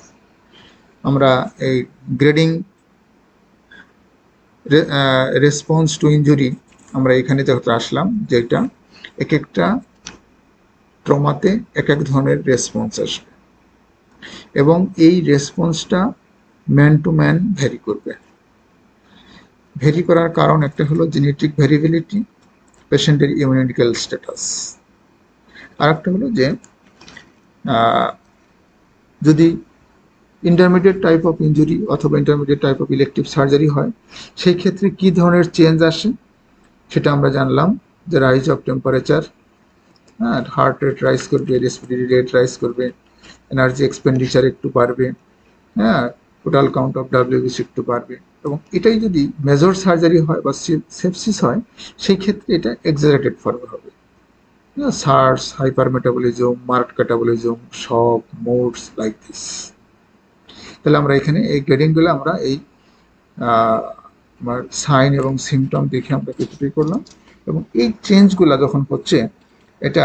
আমরা এই গ্রেডিং রেসপন্স টু ইনজুরি আমরা এখানে যখন আসলাম, যেটা এক একটা ট্রমাতে এক এক ধরনের রেসপন্স আসবে এবং এই রেসপন্সটা ম্যান টু ম্যান ভ্যারি করবে। ভ্যারি করার কারণ একটা হলো জেনেটিক ভ্যারিয়েবিলিটি, পেশেন্টের ইমিউনিটিক্যাল স্ট্যাটাস, আর একটা হলো যে যদি ইন্টারমিডিয়েট টাইপ অফ ইনজুরি অথবা intermediate type of elective surgery হয়, সেই ক্ষেত্রে কি ধরনের চেঞ্জ আসে সেটা আমরা জানলাম, যে রাইজ অফ টেম্পারেচার, হ্যাঁ, হার্ট রেট রাইজ করবে, রেসপিরেটরি রেট রাইজ করবে, এনার্জি এক্সপেন্ডিচার একটু বাড়বে, হ্যাঁ, টোটাল কাউন্ট অফ ডাব্লিউবিসি একটু বাড়বে, এবং এটাই যদি মেজর সার্জারি হয় বা সেপসিস হয়, সেই ক্ষেত্রে এটা এক্সাজারেটেড ফর্মে হবে, SARS, hyper metabolism, marked catabolism, shock, modes like this. তাহলে আমরা এখানে এই গ্রেডিংগুলো আমরা এই আমার সাইন এবং সিমটম দেখে আমরা কিছুটাই করলাম, এবং এই চেঞ্জগুলো যখন হচ্ছে এটা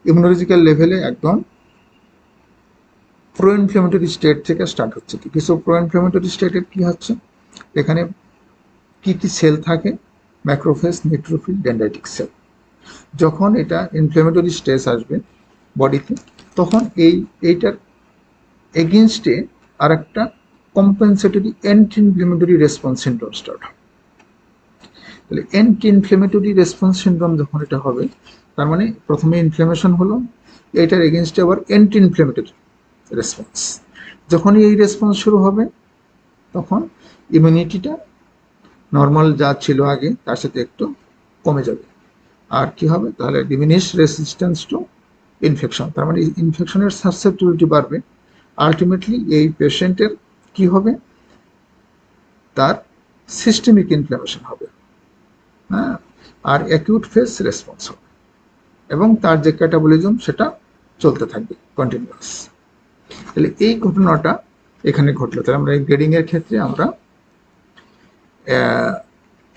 ইমিউনোলজিক্যাল লেভেলে একদম প্রো ইনফ্ল্যামেটরি স্টেট থেকে স্টার্ট হচ্ছে। কিছু প্রো ইনফ্ল্যামেটরি স্টেটের কি হচ্ছে, এখানে কি কি সেল থাকে, ম্যাক্রোফেজ, নিউট্রোফিল, ডেন্ড্রাইটিক সেল। যখন এটা ইনফ্ল্যামেটরি স্টেজ আসবে বডিতে, তখন এইটার এগেনস্টে আর একটা compensatory anti inflammatory response syndrome start হবে। তাহলে অ্যান্টি ইনফ্ল্যামেটরি রেসপন্স সিন্ড্রোম যখন এটা হবে, তার মানে প্রথমে ইনফ্ল্যামেশন হলো, এইটার এগেনস্টে আবার অ্যান্টি ইনফ্ল্যামেটরি রেসপন্স। যখনই এই রেসপন্স শুরু হবে, তখন ইমিউনিটিটা নর্মাল যা ছিল আগে তার সাথে একটু কমে যাবে, আর কি হবে, তাহলে ডিমিনিশ রেসিস্ট্যান্স টু ইনফেকশন, তার মানে ইনফেকশনের সাসেপ্টিবিলিটি বাড়বে। আলটিমেটলি এই পেশেন্টের কি হবে, তার সিস্টেমিক ইনফ্লামেশন হবে, হ্যাঁ, আর অ্যাকিউট ফেস রেসপন্স হবে, এবং তার যে ক্যাটাবলিজম সেটা চলতে থাকবে কন্টিনিউয়াস। তাহলে এই ঘটনাটা এখানে ঘটলো। তাহলে আমরা এই গ্রেডিং এর ক্ষেত্রে আমরা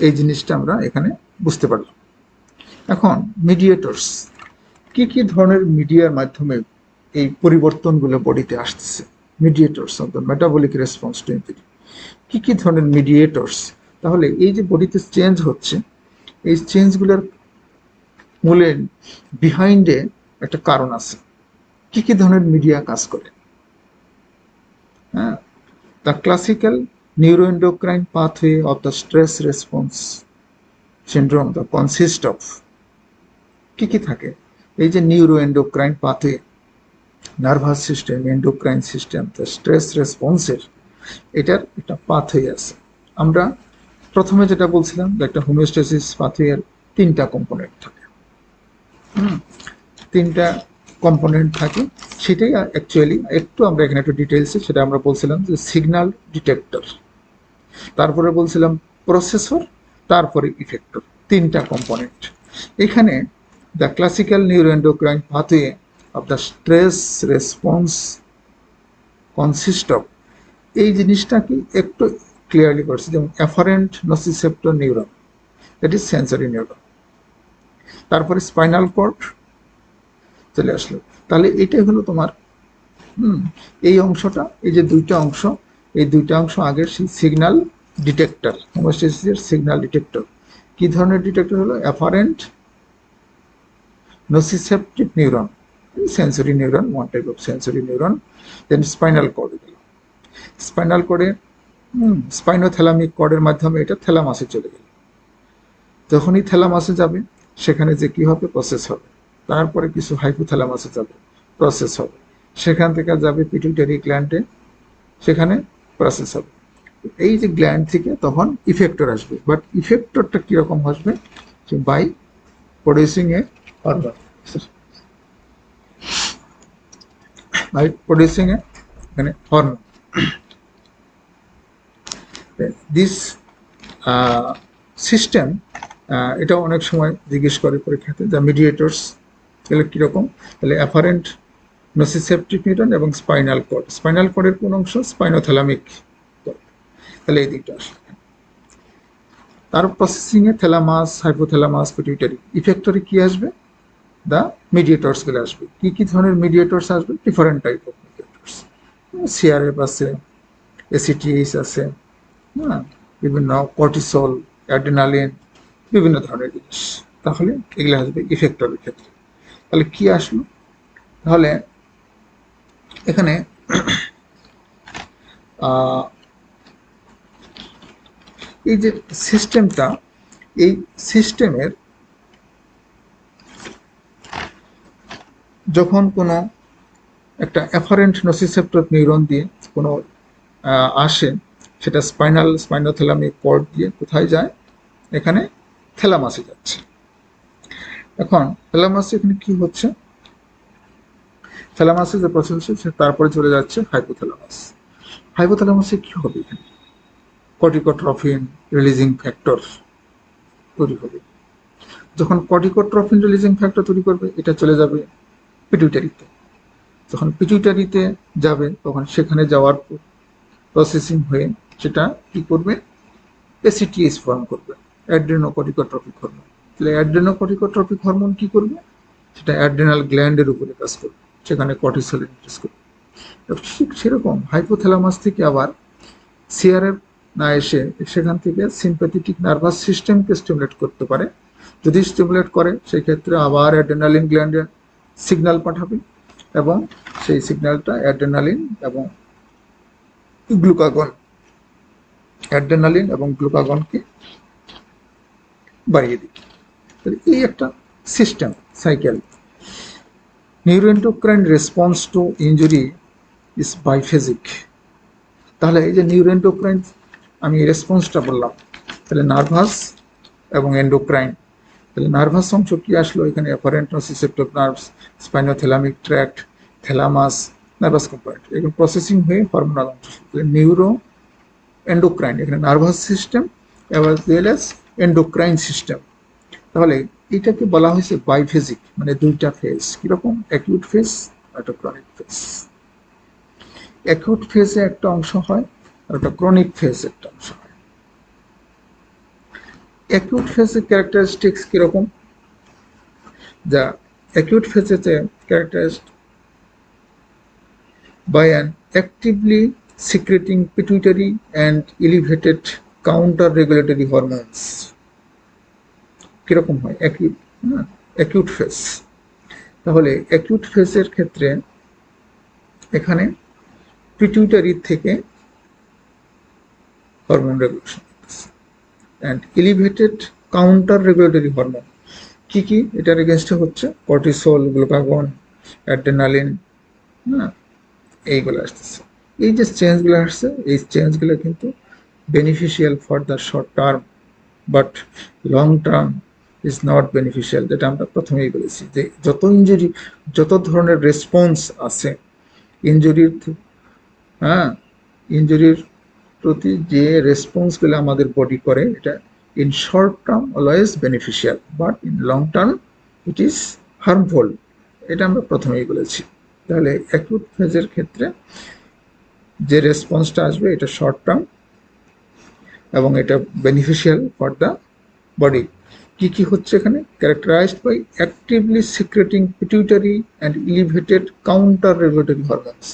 এই জিনিসটা আমরা এখানে বুঝতে পারলাম। এখন মিডিয়েটরস, কি কি ধরনের মিডিয়ার মাধ্যমে এই পরিবর্তনগুলো বডিতে আসতেছে, mediators of the metabolic response to injury, কি কি ধরনের মিডিয়েটরস। তাহলে এই যে বডিতে চেঞ্জ হচ্ছে, এই চেঞ্জগুলোর মূলে বিহাইন্ডে একটা কারণ আছে, কি কি ধরনের মিডিয়া কাজ করে, হ্যাঁ, the classical neuroendocrine pathway of the stress response syndrome the consist of কি কি থাকে, এই যে neuroendocrine pathway, nervous system, endocrine system, the stress রেসপন্সের এটার একটা পাথওয়ে আছে। আমরা প্রথমে যেটা বলছিলাম যে একটা হোমিওস্ট্যাসিস পাথওয়ের তিনটা কম্পোনেন্ট থাকে, তিনটা কম্পোনেন্ট থাকে, সেটাই অ্যাকচুয়ালি একটু আমরা এখানে একটু ডিটেলসে সেটা আমরা বলছিলাম যে সিগন্যাল ডিটেক্টর, তারপরে বলছিলাম প্রসেসর, তারপরে ইফেক্টর, তিনটা কম্পোনেন্ট। এখানে the classical neuroendocrine pathway of the stress response consist of, এই জিনিসটাকে একটু ক্লিয়ারলি করছে, যেমন afferent nociceptor neuron, that is sensory neuron, তারপরে স্পাইনাল কর্ড চলে আসলো। তাহলে এটাই হলো তোমার এই অংশটা, এই যে দুইটা অংশ, এই দুইটা অংশ আগের সেই সিগন্যাল ডিটেক্টর, হোমিওস্ট্যাসিসের সিগন্যাল ডিটেক্টর। কি ধরনের ডিটেক্টর হলো? Afferent nociceptive neuron, sensory neuron, one type of sensory neuron. Then spinal cord, spinal কর্ডে স্পাইনোথ্যালামিক কর্ডের মাধ্যমে এটা থ্যালামাসে চলে গেল। যখনই থ্যালামাসে যাবে সেখানে যে কি হবে? প্রসেস হবে। তারপরে কিছু হাইপোথ্যালামাসে যাবে, প্রসেস হবে। সেখান থেকে যাবে পিটুইটারি গ্ল্যান্ডে, সেখানে প্রসেস হবে। এই যে গ্ল্যান্ড থেকে তখন ইফেক্টর আসবে, বাট ইফেক্টরটা কিরকম আসবে? By producing a hormone, by producing a মানে হরমোন। দিস সিস্টেম, এটা অনেক সময় জিজ্ঞেস করে পরীক্ষাতে, দ্য মিডিয়েটরস এগুলো কীরকম? তাহলে অ্যাফারেন্ট নসিসেপ্টিক নিউরন এবং স্পাইনাল কর্ড। স্পাইনাল কর্ডের কোন অংশ? স্পাইনোথ্যালামিক কর্ড। তাহলে এই দুইটা আসলে তার প্রসেসিংয়ে থ্যালামাস, হাইপোথ্যালামাস, পিটুইটারি। ইফেক্টরে কি আসবে? দ্য মিডিয়েটরসগুলো আসবে। কি কি ধরনের মিডিয়েটরস আসবে? Different type of mediators. CRF আছে, এসিটিএইচ আছে, হ্যাঁ, বিভিন্ন কর্টিসল, অ্যাড্রেনালিন, বিভিন্ন ধরনের জিনিস। তাহলে এগুলো আসবে ইফেক্টরের ক্ষেত্রে। তাহলে কি আসলো? তাহলে এখানে এই যে সিস্টেমটা, এই সিস্টেমের যখন কোনো একটা অ্যাফারেন্ট নসিসেপ্টর নিউরন দিয়ে কোনো আসে, সেটা স্পাইনোথ্যালামিক কর্ড দিয়ে কোথায় যায়? এখানে থ্যালামাসে যাচ্ছে। এখন থ্যালামাসে এখানে কি হচ্ছে? থ্যালামাসে যে প্রসেস হচ্ছে তারপরে চলে যাচ্ছে হাইপোথ্যালামাস। হাইপোথ্যালামাসে কি হবে? এখানে কর্টিকোট্রফিন রিলিজিং ফ্যাক্টর তৈরি হবে। যখন কর্টিকোট্রফিন রিলিজিং ফ্যাক্টর তৈরি করবে, এটা চলে যাবে পিটুইটারিতে। যখন পিটুইটারিতে যাবে তখন সেখানে যাওয়ার প্রসেসিং হয়ে সেটা কি করবে? এসিটিএস ফর্ম করবে, অ্যাড্রেনোকর্টিকোট্রপিক হরমোন। তাহলে অ্যাড্রেনোকর্টিকোট্রপিক হরমোন কি করবে? সেটা অ্যাড্রেনাল গ্ল্যান্ডের উপরে কাজ করবে, সেখানে কর্টিসল ইনক্রিজ করবে। ঠিক সেরকম হাইপোথ্যালামাস থেকে আবার সিআরএফ না এসে সেখান থেকে সিম্প্যাথেটিক নার্ভাস সিস্টেমকে স্টিমুলেট করতে পারে। যদি স্টিমুলেট করে সেই ক্ষেত্রে আবার অ্যাড্রেনালিন গ্ল্যান্ডে সিগন্যাল পাঠাবে এবং সেই সিগন্যালটা অ্যাড্রেনালিন এবং গ্লুকাগন, অ্যাড্রেনালিন এবং গ্লুকাগনকে বাড়িয়ে দিবে। এই একটা system cycle. Neuroendocrine response to injury is biphasic. তাহলে এই যে নিউরোএন্ডোক্রাইন আমি রেসপন্সটা বললাম, তাহলে নার্ভাস এবং এন্ডোক্রাইন। তাহলে নার্ভাস অংশ কি আসলো? এখানে afferent nociceptive nerves, spinothalamic tract, thalamus, nervous component, এগুলো প্রসেসিং হয়ে হরমোনাল অংশ। নিউরো এন্ডোক্রাইন, এখানে nervous system as well as endocrine system. তাহলে এটাকে বলা হয়েছে বাইফেজিক, মানে দুইটা ফেজ। কিরকম? অ্যাকিউট ফেজ আর একটা ক্রনিক ফেজ। অ্যাকিউট ফেজে একটা অংশ হয় আর একটা ক্রনিক ফেজ একটা অংশ হয়। অ্যাকিউট ফেজের ক্যারেক্টারিস্টিক্স কিরকম? যা অ্যাকিউট ফেজেতে characterized by an actively secreting pituitary and elevated counter regulatory hormones. কিরকম হয়? Acute phase. তাহলে অ্যাকিউট ফেজের ক্ষেত্রে এখানে পিটুইটারি থেকে hormone regulation and elevated counter regulatory hormone. কি কি এটার এগেনস্টে হচ্ছে? কর্টিসল, গ্লুকাগন, অ্যাড্রেনালিন, হ্যাঁ, এইগুলো আসতেছে। এই যে চেঞ্জগুলো আসছে, এই চেঞ্জগুলো কিন্তু beneficial for the short term, but long term is not beneficial. যেটা আমরা প্রথমেই বলেছি যে যত ইনজুরি, যত ধরনের রেসপন্স আছে ইনজুরির, ইনজুরির প্রতি যে রেসপন্সগুলো আমাদের বডি করে, এটা in short term always beneficial, but in long term it is harmful. এটা আমরা প্রথমেই বলেছি। তাহলে অ্যাকিউট ফেজের ক্ষেত্রে যে রেসপন্সটা আসবে এটা শর্ট টার্ম এবং এটা বেনিফিশিয়াল ফর দ্য বডি। কি হচ্ছে এখানে, characterized by actively secreting pituitary and elevated counter regulatory hormones.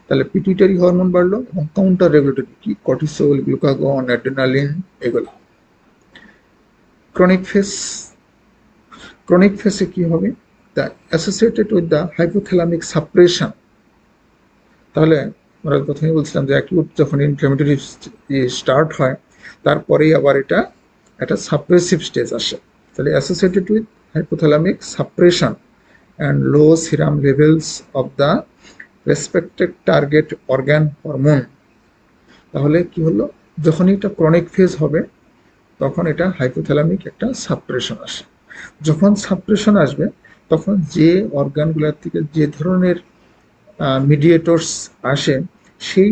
তাহলে পিটুইটারি হরমোন বাড়লো এবং কাউন্টার রেগুলেটরি কি, কর্টিসল, গ্লুকাগন, অ্যাড্রেনালিন, এগুলো। ক্রনিক ফেস, ক্রনিক ফেসে কি হবে, the associated with the hypothalamic suppression. তাহলে আমরা প্রথমে বলছিলাম যে অ্যাকিউট যখন ইনফ্ল্যামেটরি স্টার্ট হয় তারপরেই আবার এটা একটা সাপ্রেসিভ স্টেজ আসে। তাহলে associated with hypothalamic suppression and low serum levels of the respected target organ hormone. তাহলে কি হলো, যখন এটা ক্রনিক ফেজ হবে তখন এটা হাইপোথ্যালামিক একটা সাপ্রেশন আসে। যখন সাপ্রেশন আসবে তখন যে অর্গানগুলোর থেকে যে ধরনের মিডিয়েটরস আসে, সেই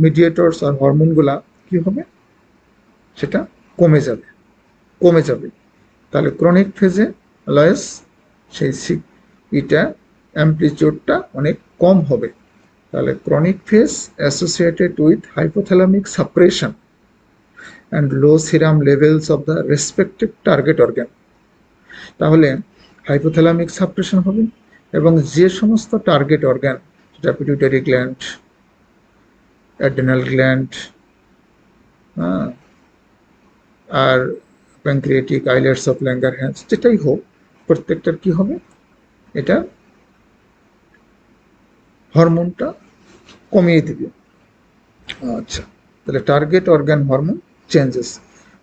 মিডিয়েটরস আর হরমোনগুলা কি হবে, সেটা কমে যাবে, কমে যাবে। তাহলে ক্রনিক ফেজে লয়েস সেই এটা অ্যাম্পলিটিউডটা অনেক কম হবে। তাহলে chronic phase associated with hypothalamic suppression and low serum levels of the respective target organ. তাহলে হাইপোথ্যালামিক সাপ্রেশন হবে এবং যে সমস্ত টার্গেট অর্গান, যেটা পিটুইটারি গ্ল্যান্ড, অ্যাড্রেনাল গ্ল্যান্ড, আর প্যানক্রিয়েটিক আইলেটস অফ ল্যাঙ্গারহ্যান্স, যেটাই হোক প্রত্যেকটার কি হবে, এটা হরমোনটা কমিয়ে দেবে। আচ্ছা, তাহলে target organ hormone changes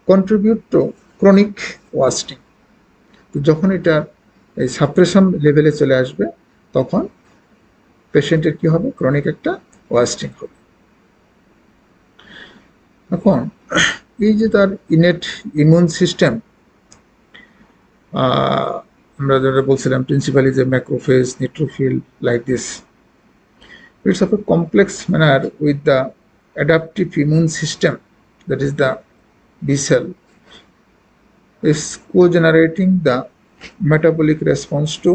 contribute to chronic wasting. তো যখন এটা এই সাপ্রেশন লেভেলে চলে আসবে তখন পেশেন্টের কি হবে, ক্রনিক একটা ওয়াস্টিং হবে। এখন এই যে তার ইনেট ইমিউন সিস্টেম, আমরা যেটা বলছিলাম প্রিন্সিপালি যে macrophage, neutrophil, like this, it's of a complex manner with the adaptive immune system, that is the B cell, is co-generating the metabolic response to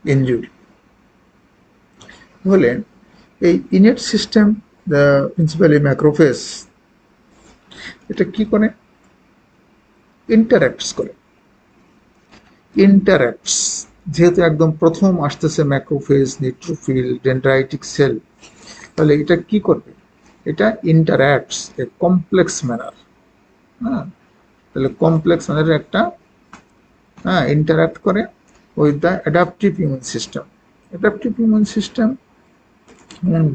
injury. বলে এই innate system, the principally macrophage, এটা কি করে, ইন্টারাক্টস করে, ইন্টারাক্টস। যেহেতু একদম প্রথম আসতেছে ম্যাক্রোফেজ, নিউট্রোফিল, ডেন্ড্রাইটিক সেল, তাহলে এটা কি করবে, এটা ইন্টারাক্টস এ কমপ্লেক্স ম্যানার। হ্যাঁ, তাহলে কমপ্লেক্স ম্যানারে একটা ইন্টারাক্ট করে with the adaptive immune system. Adaptive immune system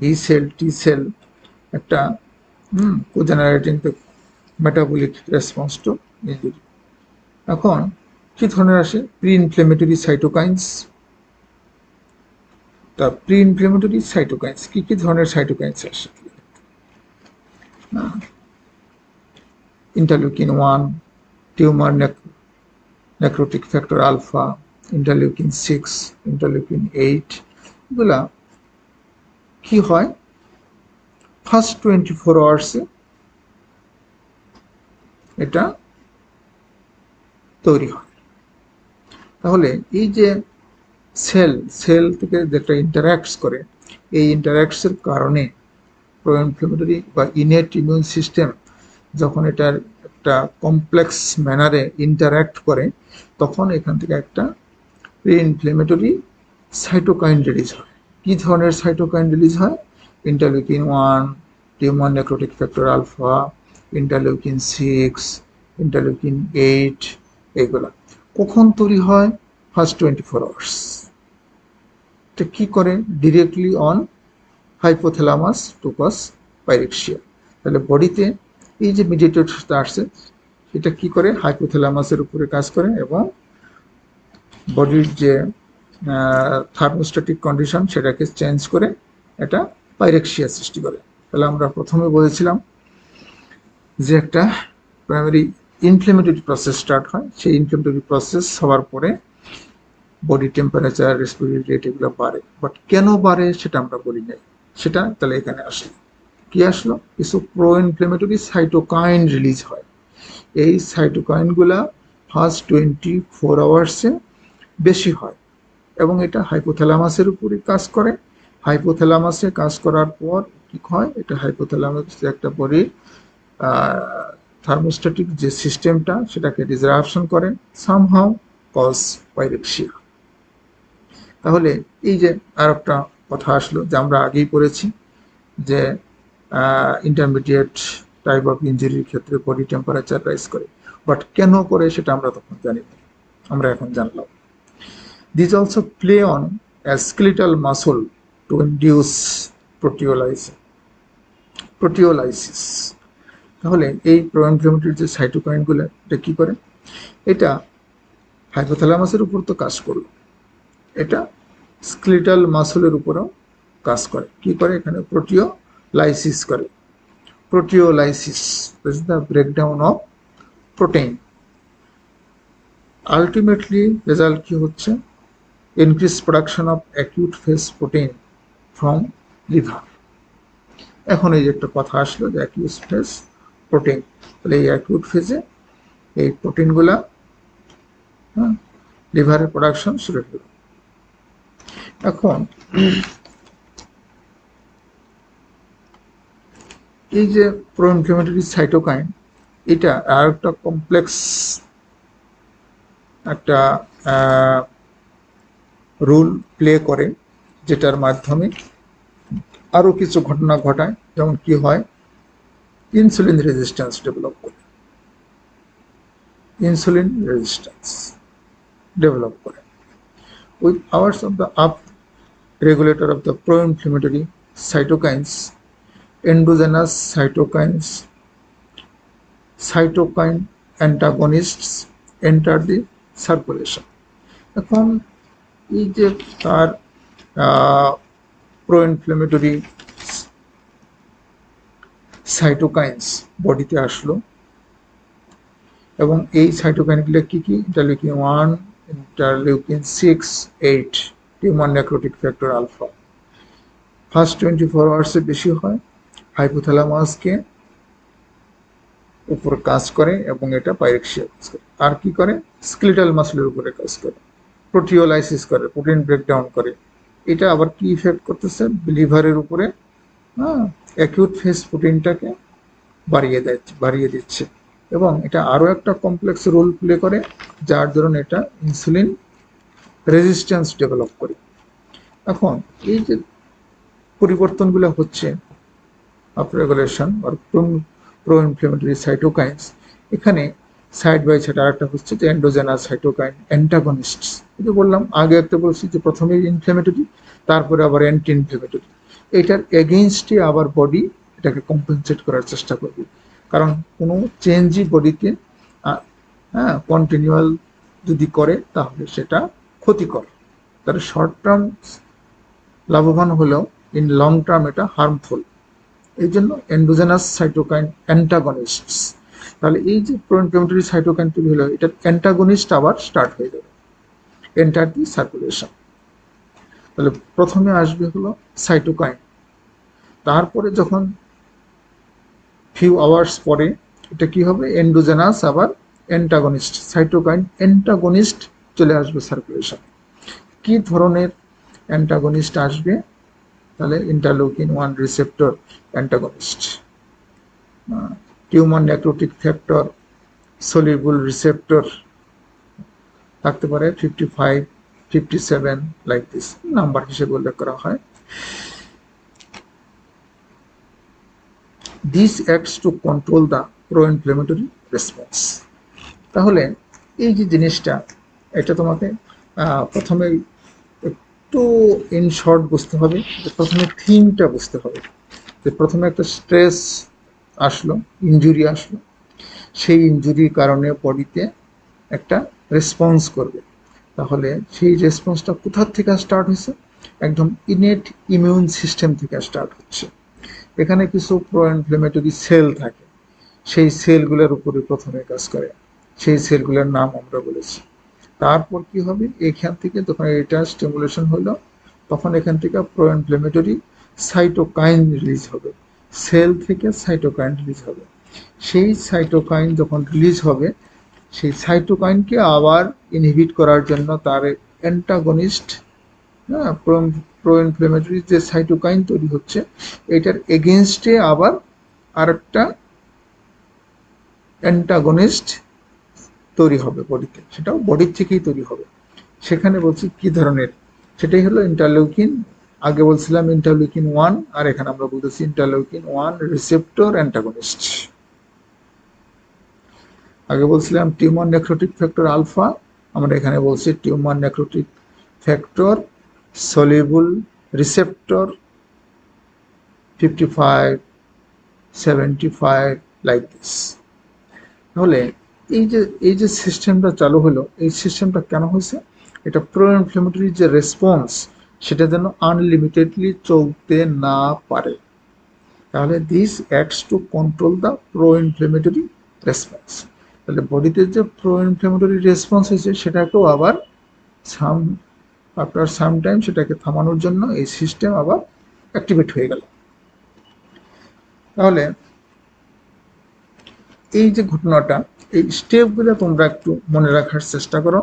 B cell, T cell, একটা cogenerating the metabolic response to injury. এখন কি ধরনের আসে, প্রি ইনফ্লেমেটরি সাইটোকাইন্স। তা প্রি ইনফ্লেমেটরি সাইটোকাইন্স কি ধরনের সাইটোকাইন্স আসে, interleukin 1, tumour necrotic factor alpha, interleukin 6, interleukin 8, এগুলা কি হয়, ফার্স্ট 24 আওয়ার্সে এটা তৈরি হয়। তাহলে এই যে সেল থেকে যেটা ইন্টারাক্টস করে, এই ইন্টারাক্টসের কারণে প্রো ইনফ্লেমেটরি বা ইনেট ইমিউন সিস্টেম যখন এটার একটা কমপ্লেক্স ম্যানারে ইন্টারাক্ট করে তখন এখান থেকে একটা প্রি ইনফ্লেমেটরি সাইটোকাইন রিলিজ হয়। কি ধরনের সাইটোকাইন রিলিজ হয়, interleukin 1, tumour necrotic factor alpha, interleukin 6, interleukin 8, এগুলা কখন তৈরি হয়, ফার্স্ট 24 আওয়ার্স। এটা কি করে, directly on hypothalamus to cause pyrexia. তাহলে বডিতে এই যে মিডিয়েটরটা আসছে এটা কি করে, হাইপোথ্যালামাসের উপরে কাজ করে এবং বডির যে থার্মোস্ট্যাটিক কন্ডিশন সেটাকে চেঞ্জ করে এটা পাইরেক্সিয়া সৃষ্টি করে। তাহলে আমরা প্রথমে বলেছিলাম যে একটা প্রাইমারি ইনফ্লেমেটরি প্রসেস স্টার্ট হয়, সেই ইনফ্লেমেটরি প্রসেস হওয়ার পরে বডি টেম্পারেচার, রেসপিরেটরি রেট এগুলো বাড়ে। বাট কেন বাড়ে সেটা আমরা বলি নাই, সেটা তাহলে এখানে আসলো, কি আসলো, কিছু প্রো ইনফ্লেমেটরি সাইটোকাইন রিলিজ হয়। এই সাইটোকাইনগুলা ফার্স্ট 24 আওয়ার্সে বেশি হয় এবং এটা হাইপোথ্যালামাসের উপরে কাজ করে। হাইপোথ্যালামাসে কাজ করার পর কি হয়, এটা হাইপোথ্যালামাসে একটা বডির থার্মোস্ট্যাটিক যে সিস্টেমটা সেটাকে ডিসরাপশন করে, সামহাউ কজ পাইরেক্সিয়া। তাহলে এই যে আর একটা কথা আসলো যে আমরা আগেই পড়েছি যে ইন্টারমিডিয়েট টাইপ অফ ইঞ্জুরির ক্ষেত্রে বডি টেম্পারেচার রাইজ করে, বাট কেন করে সেটা আমরা তখন জানি না, আমরা এখন জানলাম। These also play on a skeletal muscle to induce proteolysis. তাহলে এই প্রো-ইনফ্ল্যামেটরি যে সাইটোকাইনগুলো এটা কি করে, এটা হাইপোথ্যালামাসের উপর তো কাজ করলো, এটা স্কেলেটাল মাসলের উপরও কাজ করে। কি করে, এখানে প্রোটিওলাইসিস করে। Proteolysis is the breakdown of protein. Ultimately result কি হচ্ছে, increase production of acute phase protein from liver. এখন এই যে একটা কথা আসলো যে অ্যাকিউট ফেজ প্রোটিন, তাহলে এই অ্যাকিউট ফেজে এই প্রোটিনগুলা লিভারের প্রোডাকশন শুরু হলো। এখন এই যে প্রো ইনফ্ল্যামেটরি সাইটোকাইন, এটা আর একটা কমপ্লেক্স একটা রোল প্লে করে, যেটার মাধ্যমে আরো কিছু ঘটনা ঘটায়। যেমন কি হয়, ইনসুলিন রেজিস্ট্যান্স ডেভেলপ করে, ইনসুলিন রেজিস্ট্যান্স ডেভেলপ করে। With hours of the up regulator of the pro-inflammatory cytokines, endogenous cytokine antagonists enter the circulation. এখন এই যে তার pro-inflammatory cytokines বডিতে আসলো, এবং এই সাইটোকাইনগুলো কি কি, interleukin 1, interleukin 6, 8, tumour necrotic factor alpha. First 24 আওয়ার্সে বেশি হয়, হাইপোথ্যালামাসকে উপর কাজ করে এবং এটা পাইরেক্সিয়া কাজ করে। আর কি করে, স্কেলেটাল মাসলের উপরে কাজ করে, প্রোটিওলাইসিস করে, প্রোটিন ব্রেকডাউন করে। এটা আবার কি ইফেক্ট করতেছে, লিভারের উপরে অ্যাকিউট ফেজ প্রোটিনটাকে বাড়িয়ে দিচ্ছে। এবং এটা আরো একটা কমপ্লেক্স রোল প্লে করে, যার ধরুন এটা ইনসুলিন রেজিস্ট্যান্স ডেভেলপ করে। এখন এই যে পরিবর্তনগুলো হচ্ছে আপরেগুলেশন আর প্রো ইনফ্ল্যামেটরি সাইটোকাইনস, এখানে সাইড বাই সাইড আরেকটা হচ্ছে যে এন্ডোজেনাস সাইটোকাইন অ্যান্টাগনিস্টস। এটা বললাম আগে, একটা বলছি যে প্রথমে ইনফ্ল্যামেটরি, তারপরে আবার অ্যান্টি ইনফ্ল্যামেটরি। এটার এগেইনস্টে আবার বডি এটাকে কম্পেনসেট করার চেষ্টা করবে, কারণ কোনো চেঞ্জই বডিতে কন্টিনিউয়াল যদি করে তাহলে সেটা ক্ষতিকর। তাহলে শর্ট টার্ম লাভবান হলেও ইন লং টার্ম এটা হার্মফুল। এই জন্য এন্ডোজেনাস সাইটোকাইন অ্যান্টাগনিস্টস। তাহলে এই যে প্রো-ইনফ্ল্যামেটরি সাইটোকাইন তৈরি হলো, এটার অ্যান্টাগনিস্ট আবার স্টার্ট হয়ে যাবে, এন্টার দি সার্কুলেশন। তাহলে প্রথমে আসবে হলো সাইটোকাইন, তারপরে যখন ফিউ আওয়ার্স পরে এটা কি হবে, এন্ডোজেনাস আবার অ্যান্টাগনিস্ট, সাইটোকাইন অ্যান্টাগনিস্ট চলে আসবে সার্কুলেশন। কি ধরনের অ্যান্টাগনিস্ট আসবে, তাহলে interleukin 1 receptor antagonist, tumour necrotic factor soluble receptor থাকতে পারে 55, 57 লাইক দিস, নাম্বার হিসেবে উল্লেখ করা হয়। This acts to control the pro-inflammatory response. তাহলে এই যে জিনিসটা, এটা তোমাকে প্রথমে একটু ইন শর্ট বুঝতে হবে, যে প্রথমে থিমটা বুঝতে হবে, যে প্রথমে একটা স্ট্রেস আসলো, ইনজুরি আসলো, সেই ইনজুরির কারণে বডিতে একটা রেসপন্স করবে। তাহলে সেই রেসপন্সটা কোথার থেকে স্টার্ট হয়েছে, একদম ইনেট ইমিউন সিস্টেম থেকে স্টার্ট হচ্ছে। এখানে কিছু প্রো-ইনফ্ল্যামেটরি সেল থাকে, সেই সেলগুলোর উপরে প্রথমে কাজ করে, সেই সেলগুলোর নাম আমরা বলেছি। তারপর কি হবে, এখান থেকে যখন এটা স্টিমুলেশন হলো, তখন এখান থেকে প্রো-ইনফ্ল্যামেটরি সাইটোকাইন রিলিজ হবে, সেল থেকে সাইটোকাইন রিলিজ হবে। সেই সাইটোকাইন যখন রিলিজ হবে, সেই সাইটোকাইনকে আবার ইনহিবিট করার জন্য তার অ্যান্টাগনিস্ট, প্রো-ইনফ্ল্যামেটরি যে সাইটোকাইন তৈরি হচ্ছে, এটার এগেনস্টে আবার আরেকটা অ্যান্টাগনিস্ট তৈরি হবে বডিতে, সেটাও বডির থেকেই তৈরি হবে। সেখানে বলছি কি ধরনের, সেটাই হলো ইন্টারলিউকিন। আগে বলছিলাম ইন্টারলিউকিন 1, আর এখানে আমরা বলতেছি ইন্টারলিউকিন 1 রিসেপ্টর অ্যান্টাগনিস্ট। আগে বলছিলাম টিউমার নেক্রোটিক ফ্যাক্টর আলফা, আমরা এখানে বলছি tumour necrotic factor soluble receptor 55, 75 like this. তাহলে এই যে সিস্টেমটা চালু হলো, এই সিস্টেমটা কেন হয়েছে? এটা প্রো ইনফ্লেমেটরি যে রেসপন্স, সেটা যেন আনলিমিটেডলি চলতে না পারে। তাহলে this acts to control the pro inflammatory response. তাহলে বডিতে যে প্রো ইনফ্লেমেটরি রেসপন্স হয়েছে, সেটাকেও আবার সাম আফটার সাম টাইম সেটাকে থামানোর জন্য এই সিস্টেম আবার অ্যাক্টিভেট হয়ে গেল। তাহলে এই যে ঘটনাটা, এই স্টেপগুলো তোমরা একটু মনে রাখার চেষ্টা করো।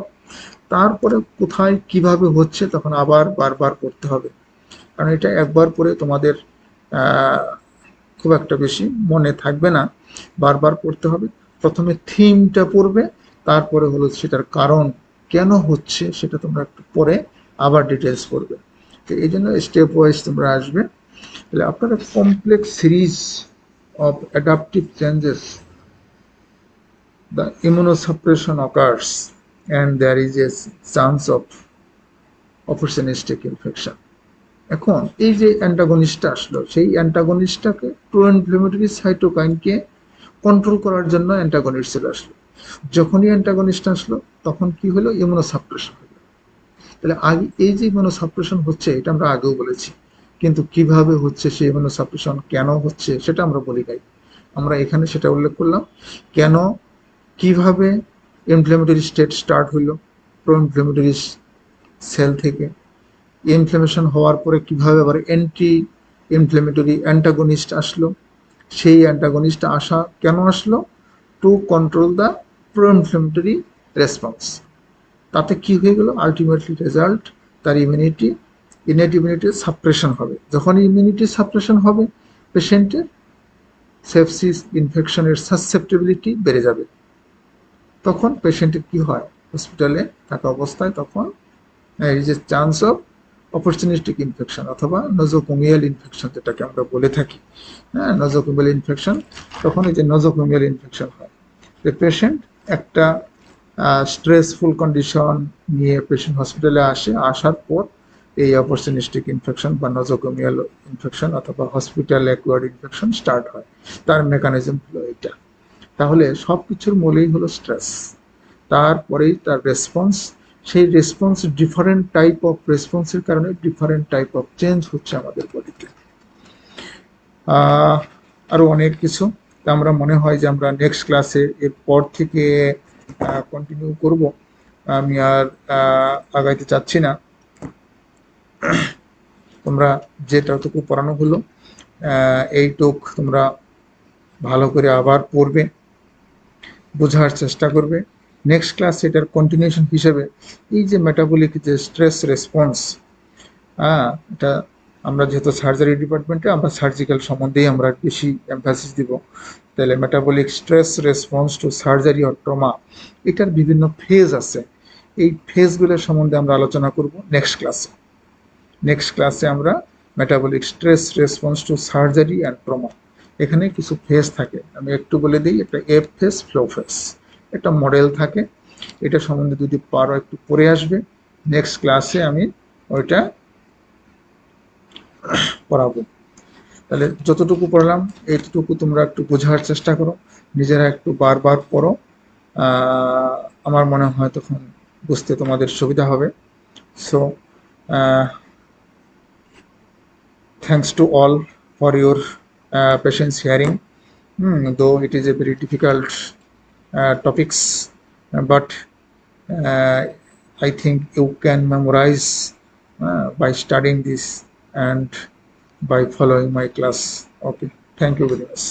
তারপরে কোথায় কিভাবে হচ্ছে তখন আবার বারবার করতে হবে, কারণ এটা একবার পরে তোমাদের খুব একটা বেশি মনে থাকবে না, বারবার করতে হবে। প্রথমে থিমটা পড়বে, তারপরে হলো সেটার কারণ কেন হচ্ছে সেটা তোমরা একটু পরে আবার ডিটেলস পড়বে। তো এই জন্য স্টেপ ওয়াইজ তোমরা আসবে। তাহলে আপনার complex series of adaptive changes, the immunosuppression occurs and there is a chance of opportunistic infection. এখন এই যে অ্যান্টাগনিস্টটা আসলো, সেই অ্যান্টাগনিস্টটাকে প্রো ইনফ্লেমেটরি সাইটোকাইনকে কন্ট্রোল করার জন্য অ্যান্টাগনিস্ট চলে আসলো। যখনই অ্যান্টাগনিস্ট আসলো তখন কি হলো? ইমিউনোসাপ্রেশন হলো। তাহলে আগে এই যে ইমিউনোসাপ্রেশন হচ্ছে, এটা আমরা আগেও বলেছি, কিন্তু কিভাবে হচ্ছে সেই ইমিউনোসাপ্রেশন, কেন হচ্ছে সেটা আমরা বলি নাই। আমরা এখানে সেটা উল্লেখ করলাম, কেন কিভাবে ইনফ্লেমেটরি স্টেট স্টার্ট হইল প্রো ইনফ্লেমেটরি সেল থেকে, ইনফ্লেমেশন হওয়ার পরে কিভাবে আবার অ্যান্টি ইনফ্লেমেটরি অ্যান্টাগনিস্ট আসলো, সেই অ্যান্টাগনিস্ট আসা কেন আসলো? To control the pro inflammatory response. তাতে কি হয়ে গেল? আলটিমেটলি রেজাল্ট, তার ইনেট ইমিউনিটির সাপ্রেশন হবে। যখন ইমিউনিটি সাপ্রেশন হবে, পেশেন্টের সেপসিস ইনফেকশনের সাসেপ্টেবিলিটি বেড়ে যাবে। তখন পেশেন্টের কি হয়? হসপিটালে থাকা অবস্থায় তখন এই যে চান্স অফ অপরচুনিস্টিক ইনফেকশন অথবা নজোকোমিয়াল ইনফেকশন যেটাকে আমরা বলে থাকি, হ্যাঁ, নজোকোমিয়াল ইনফেকশন, তখন এই যে নজোকোমিয়াল ইনফেকশন হয়। যে পেশেন্ট একটা স্ট্রেসফুল কন্ডিশন নিয়ে পেশেন্ট হসপিটালে আসে, আসার পর এই অপরচুনিস্টিক ইনফেকশন বা নজোকোমিয়াল ইনফেকশন অথবা হসপিটাল অ্যাকুয়ার্ড ইনফেকশন স্টার্ট হয়। তার মেকানিজম হলো এটা। তাহলে সব কিছুর মূলেই হলো স্ট্রেস, তারপরেই তার রেসপন্স। সেই রেসপন্স, ডিফারেন্ট টাইপ অফ রেসপন্সের কারণে ডিফারেন্ট টাইপ অফ চেঞ্জ হচ্ছে আমাদের বডিতে। আরও অনেক কিছু, তা আমরা মনে হয় যে আমরা নেক্সট ক্লাসে এরপর থেকে কন্টিনিউ করব। আমি আর আগাইতে চাচ্ছি না। তোমরা যেটাটুকু পড়ানো হলো এইটুক তোমরা ভালো করে আবার পড়বে, বোঝার চেষ্টা করবে। নেক্সট ক্লাস এটার কন্টিনিউশন হিসেবে এই যে মেটাবলিক যে স্ট্রেস রেসপন্স, এটা আমরা যেহেতু সার্জারি ডিপার্টমেন্টে, আমরা সার্জিক্যাল সম্বন্ধেই আমরা বেশি এমফাসিস দিব। তাহলে metabolic stress response to surgery or trauma, এটার বিভিন্ন ফেজ আছে। এই ফেজগুলোর সম্বন্ধে আমরা আলোচনা করব নেক্সট ক্লাসে। নেক্সট ক্লাসে আমরা metabolic stress response to surgery and trauma, এখানে কিছু ফেজ থাকে, আমি একটু বলে দিই। একটা এফ ফেজ, ফ্লো ফেজ, একটা মডেল থাকে। এটা সম্বন্ধে যদি পারো একটু পড়ে আসবে। নেক্সট ক্লাসে আমি ওইটা পড়াবো। তাহলে যতটুকু পড়লাম এইটুকু তোমরা একটু বোঝার চেষ্টা করো, নিজেরা একটু বারবার পড়ো। আমার মনে হয় তখন বুঝতে তোমাদের সুবিধা হবে। So thanks to all for your patience hearing, though it is a very difficult topics, but uh, I think you can memorize by studying this and by following my class. Okay, thank you very much.